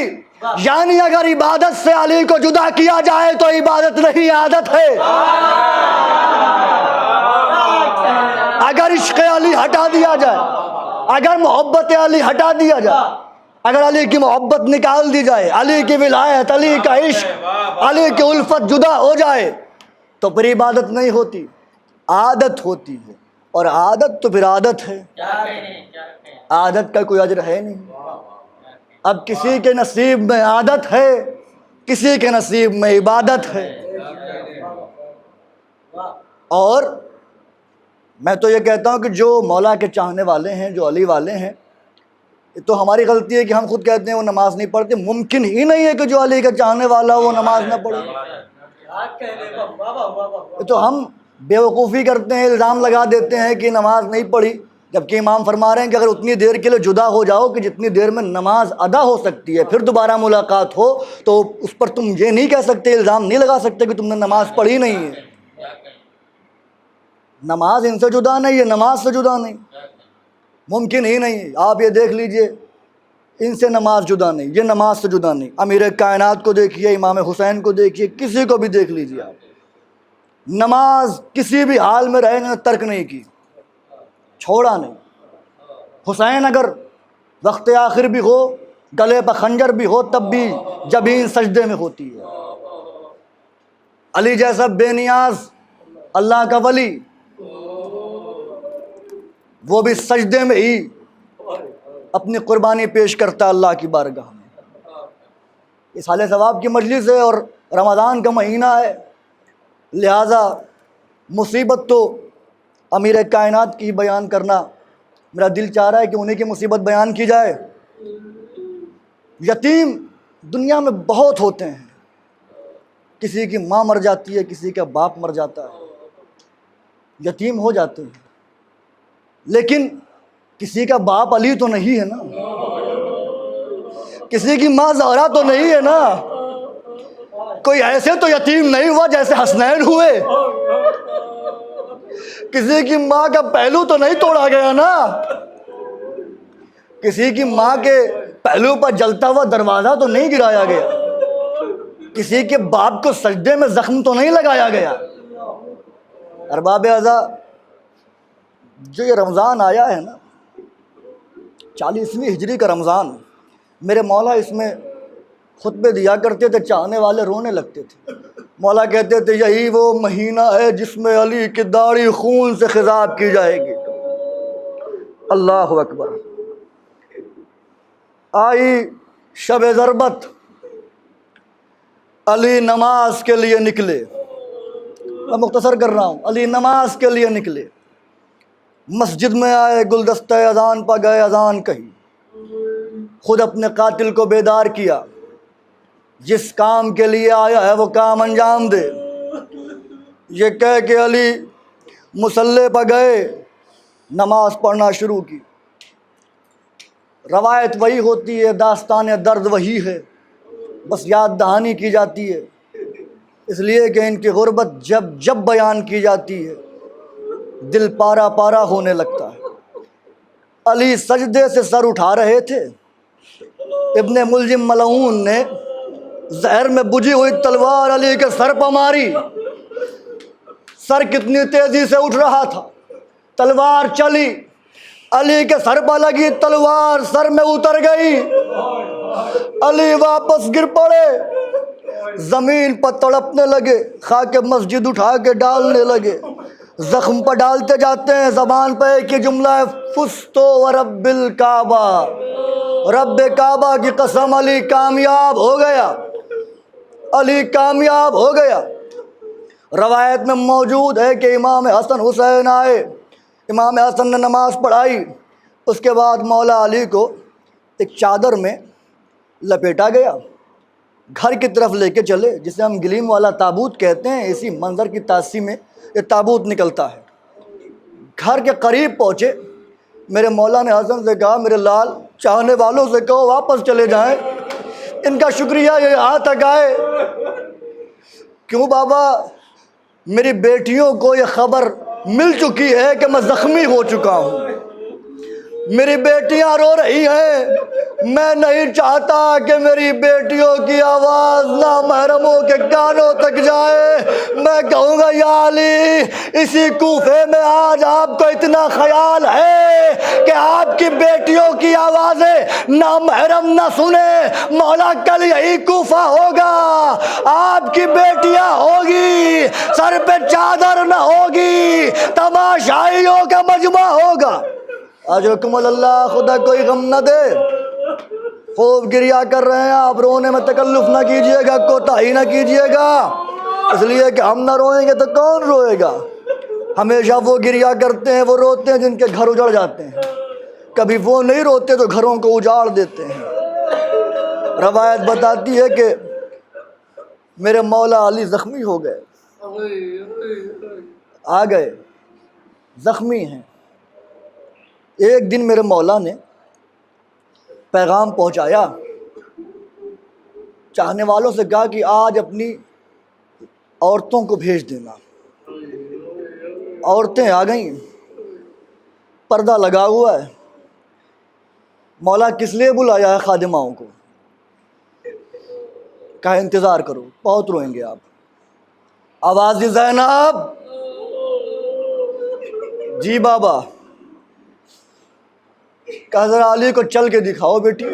یعنی اگر عبادت سے علی کو جدا کیا جائے تو عبادت نہیں، عادت ہے۔ اگر عشق علی ہٹا دیا جائے، اگر محبت علی ہٹا دیا جائے، اگر علی کی محبت نکال دی جائے، علی کی ولایت، علی کا عشق، علی کی الفت جدا ہو جائے تو پھر عبادت نہیں ہوتی، عادت ہوتی ہے، اور عادت تو پھر عادت ہے، عادت کا کوئی اجر ہے نہیں۔ اب کسی کے نصیب میں عادت ہے، کسی کے نصیب میں عبادت ہے۔ اور میں تو یہ کہتا ہوں کہ جو مولا کے چاہنے والے ہیں، جو علی والے ہیں، تو ہماری غلطی ہے کہ ہم خود کہتے ہیں وہ نماز نہیں پڑھتے۔ ممکن ہی نہیں ہے کہ جو علی کا چاہنے والا وہ نماز نہ پڑھے۔ تو ہم بیوقوفی کرتے ہیں، الزام لگا دیتے ہیں کہ نماز نہیں پڑھی، جبکہ امام فرما رہے ہیں کہ اگر اتنی دیر کے لیے جدا ہو جاؤ کہ جتنی دیر میں نماز ادا ہو سکتی ہے، پھر دوبارہ ملاقات ہو، تو اس پر تم یہ نہیں کہہ سکتے، الزام نہیں لگا سکتے کہ تم نے نماز پڑھی نہیں ہے۔ نماز ان سے جدا نہیں ہے، نماز سے جدا نہیں، ممکن ہی نہیں۔ آپ یہ دیکھ لیجئے، ان سے نماز جدا نہیں، یہ نماز سے جدا نہیں۔ امیر کائنات کو دیکھیے، امام حسین کو دیکھیے، کسی کو بھی دیکھ لیجئے آپ، نماز کسی بھی حال میں رہے نے ترک نہیں کی، چھوڑا نہیں۔ حسین اگر وقت آخر بھی ہو، گلے پر خنجر بھی ہو، تب بھی جبین سجدے میں ہوتی ہے۔ علی جیسا بے نیاز اللہ کا ولی، وہ بھی سجدے میں ہی اپنی قربانی پیش کرتا اللہ کی بارگاہ میں۔ اس حال ثواب کی مجلس ہے اور رمضان کا مہینہ ہے، لہٰذا مصیبت تو امیر کائنات کی بیان کرنا میرا دل چاہ رہا ہے کہ انہیں کی مصیبت بیان کی جائے۔ یتیم دنیا میں بہت ہوتے ہیں، کسی کی ماں مر جاتی ہے، کسی کا باپ مر جاتا ہے، یتیم ہو جاتے ہیں، لیکن کسی کا باپ علی تو نہیں ہے نا، کسی کی ماں زہرا تو نہیں ہے نا، کوئی ایسے تو یتیم نہیں ہوا جیسے حسنین ہوئے، کسی کی ماں کا پہلو تو نہیں توڑا گیا نا، کسی کی ماں کے پہلو پر جلتا ہوا دروازہ تو نہیں گرایا گیا، کسی کے باپ کو سجدے میں زخم تو نہیں لگایا گیا۔ ارباب اعضاء، جو یہ رمضان آیا ہے نا، 40ویں ہجری کا رمضان، میرے مولا اس میں خطبے دیا کرتے تھے، چاہنے والے رونے لگتے تھے۔ مولا کہتے تھے یہی وہ مہینہ ہے جس میں علی کی داڑھی خون سے خضاب کی جائے گی۔ اللہ اکبر۔ آئی شب ضربت، علی نماز کے لیے نکلے، میں مختصر کر رہا ہوں، علی نماز کے لیے نکلے، مسجد میں آئے، گلدستہ اذان پہ گئے، اذان کہی، خود اپنے قاتل کو بیدار کیا، جس کام کے لیے آیا ہے وہ کام انجام دے، یہ کہہ کہ علی مصلی پہ گئے، نماز پڑھنا شروع کی۔ روایت وہی ہوتی ہے، داستان درد وہی ہے، بس یاد دہانی کی جاتی ہے، اس لیے کہ ان کی غربت جب بیان کی جاتی ہے دل پارا پارا ہونے لگتا ہے۔ علی سجدے سے سر اٹھا رہے تھے، ابن ملجم ملعون نے زہر میں بجھی ہوئی تلوار علی کے سر پہ ماری، سر کتنی تیزی سے اٹھ رہا تھا، تلوار چلی، علی کے سر پہ لگی تلوار سر میں اتر گئی، علی واپس گر پڑے، زمین پر تڑپنے لگے، خاک مسجد اٹھا کے ڈالنے لگے، زخم پر ڈالتے جاتے ہیں، زبان پہ ایک ہی جملہ ہے، فزتو ورب الکعبہ، رب کعبہ کی قسم علی کامیاب ہو گیا، علی کامیاب ہو گیا۔ روایت میں موجود ہے کہ امام حسن حسین آئے، امام حسن نے نماز پڑھائی، اس کے بعد مولا علی کو ایک چادر میں لپیٹا گیا، گھر کی طرف لے کے چلے، جسے ہم گلیم والا تابوت کہتے ہیں، اسی منظر کی تاثیر میں یہ تابوت نکلتا ہے۔ گھر کے قریب پہنچے، میرے مولا نے حسن سے کہا میرے لال، چاہنے والوں سے کہو واپس چلے جائیں، ان کا شکریہ یہ یہاں تک آئے۔ کیوں بابا؟ میری بیٹیوں کو یہ خبر مل چکی ہے کہ میں زخمی ہو چکا ہوں، میری بیٹیاں رو رہی ہیں، میں نہیں چاہتا کہ میری بیٹیوں کی آواز نامحرموں کے کانوں تک جائے۔ میں کہوں گا یا علی، اسی کوفے میں آج آپ کو اتنا خیال ہے کہ آپ کی بیٹیوں کی آوازیں نامحرم نہ سنیں، مولا کل یہی کوفہ ہوگا، آپ کی بیٹیاں ہوگی، سر پہ چادر نہ ہوگی، تماشائیوں کا مجمع ہوگا۔ اجرکم اللہ، خدا کوئی غم نہ دے۔ خوب گریا کر رہے ہیں آپ، رونے میں تکلف نہ کیجئے گا، کوتاہی نہ کیجئے گا، اس لیے کہ ہم نہ روئیں گے تو کون روئے گا؟ ہمیشہ وہ گریا کرتے ہیں، وہ روتے ہیں جن کے گھر اجڑ جاتے ہیں، کبھی وہ نہیں روتے تو گھروں کو اجاڑ دیتے ہیں۔ روایت بتاتی ہے کہ میرے مولا علی زخمی ہو گئے، آ گئے، زخمی ہیں۔ ایک دن میرے مولا نے پیغام پہنچایا، چاہنے والوں سے کہا کہ آج اپنی عورتوں کو بھیج دینا۔ عورتیں آ گئیں، پردہ لگا ہوا ہے۔ مولا کس لیے بلایا ہے خادماؤں کو؟ کہا انتظار کرو، بہت روئیں گے آپ۔ آواز دی زینب، جی بابا۔ کہا ذرا علی کو چل کے دکھاؤ بیٹی،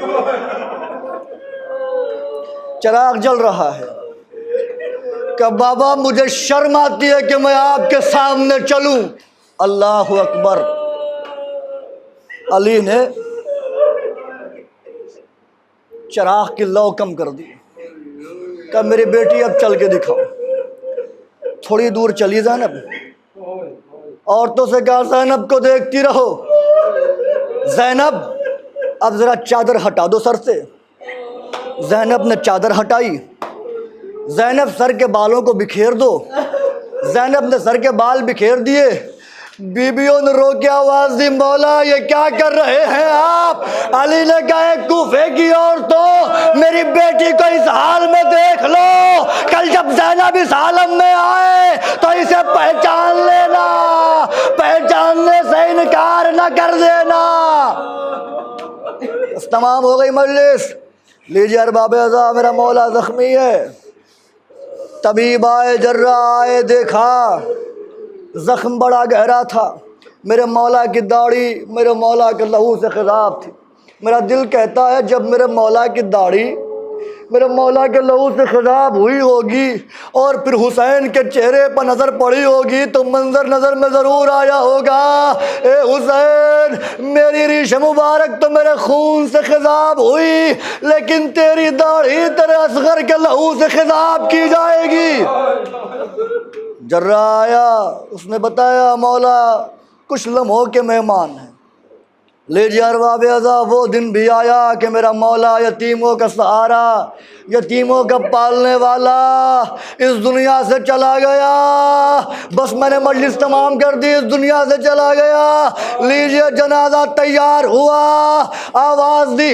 چراغ جل رہا ہے۔ کہ بابا مجھے شرم آتی ہے کہ میں آپ کے سامنے چلوں۔ اللہ اکبر۔ علی نے چراغ کی لو کم کر دی، کہ میری بیٹی اب چل کے دکھاؤ۔ تھوڑی دور چلی زینب، عورتوں سے کہا زینب کو دیکھتی رہو، زینب اب ذرا چادر ہٹا دو سر سے۔ زینب نے چادر ہٹائی۔ زینب سر کے بالوں کو بکھیر دو۔ زینب نے سر کے بال بکھیر دیے۔ بیویوں نے رو کے آواز دی، مولا یہ کیا کر رہے ہیں آپ؟ علی نے کہا کوفے کی عورتوں، میری بیٹی کو اس حال میں دیکھ لو، کل جب زینب اس عالم میں آئے تو اسے پہچان لینا، پہچاننے سے انکار نہ کر دینا۔ بس تمام ہو گئی مجلس۔ لیجیے ارباب اعضاء، میرا مولا زخمی ہے۔ طبیب آئے، جراح آئے، دیکھا زخم بڑا گہرا تھا۔ میرے مولا کی داڑھی میرے مولا کے لہو سے خضاب تھی۔ میرا دل کہتا ہے جب میرے مولا کی داڑھی میرے مولا کے لہو سے خضاب ہوئی ہوگی اور پھر حسین کے چہرے پر نظر پڑی ہوگی تو منظر نظر میں ضرور آیا ہوگا، اے حسین میری ریش مبارک تو میرے خون سے خضاب ہوئی، لیکن تیری داڑھی تیرے اصغر کے لہو سے خضاب کی جائے گی۔ جراح آیا، اس نے بتایا مولا کچھ لمحوں کے مہمان ہیں۔ لیجیے ارباب اعضاء، وہ دن بھی آیا کہ میرا مولا یتیموں کا سہارا، یتیموں کا پالنے والا اس دنیا سے چلا گیا۔ بس میں نے مجلس تمام کر دی، اس دنیا سے چلا گیا۔ لیجیے جنازہ تیار ہوا، آواز دی،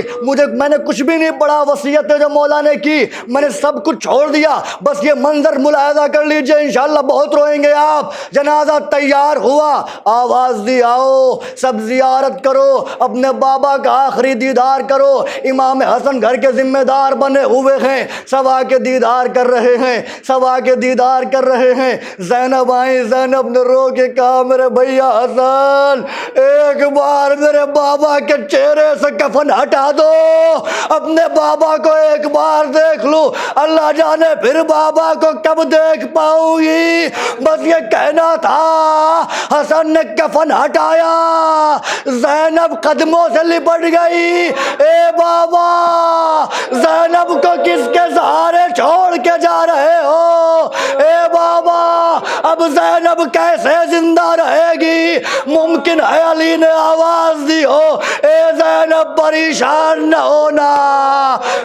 میں نے کچھ بھی نہیں پڑھا، وصیت جو مولا نے کی میں نے سب کچھ چھوڑ دیا، بس یہ منظر ملاحظہ کر لیجیے، انشاءاللہ بہت روئیں گے آپ۔ جنازہ تیار ہوا، آواز دی آؤ سب زیارت کرو، اپنے بابا کا آخری دیدار کرو۔ امام حسن گھر کے ذمہ دار بنے ہوئے ہیں، سب آ کے دیدار کر رہے ہیں، سب آ کے دیدار کر رہے ہیں۔ زینب آئی، زینب نے رو کے کہا میرے بھیا حسن ایک بار میرے بابا کے چہرے سے کفن ہٹا دو، اپنے بابا کو ایک بار دیکھ لوں، اللہ جانے پھر بابا کو کب دیکھ پاؤں گی، بس یہ کہنا تھا۔ حسن نے کفن ہٹایا، زینب قدموں سے لپٹ گئی، اے بابا زینب کو کس کے سہارے چھوڑ کے جا رہے ہو؟ اے بابا اب زینب کیسے زندہ رہے گی؟ ممکن ہے علی نے آواز دی ہو، اے زینب پریشان نہ ہونا،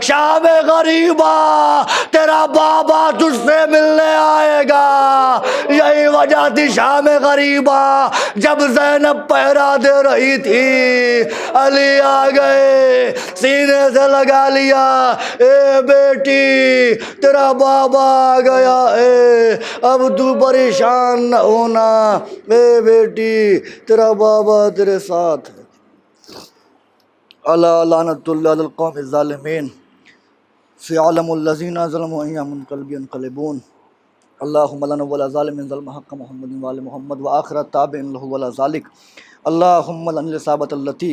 شام غریبا تیرا بابا تجھ سے ملنے آئے گا۔ یہی وجہ رات شام غریبا جب زینب پہرا دے رہی تھی، علی آ گئے، سینے سے لگا لیا، اے بیٹی تیرا بابا آ گیا ہے، اب تو پریشان نہ ہونا، اے بیٹی تیرا بابا تیرے ساتھ ہے۔ الا لعنت اللہ علی القوم الظالمین سيعلم الذين ظلموا أيها منقلب ينقلبون اللهم لا ولا ظالم ظلم حق محمد وآل محمد وآخر التابع له ولا ذلك اللهم لن الإصابة التي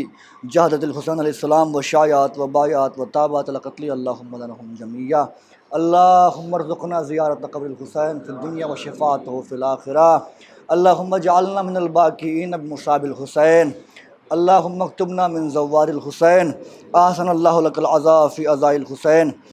جاهدت الحسين عليه السلام وشايعت وبايعت وتابعت لقتله اللهم لنهم جميعا اللهم ارزقنا زيارة قبر الحسين في الدنيا وشفاعته في الآخرة اللهم اجعلنا من الباكين بمصاب الحسين اللهم اكتبنا من زوار الحسين أحسن الله لك العزاء في عزاء الحسين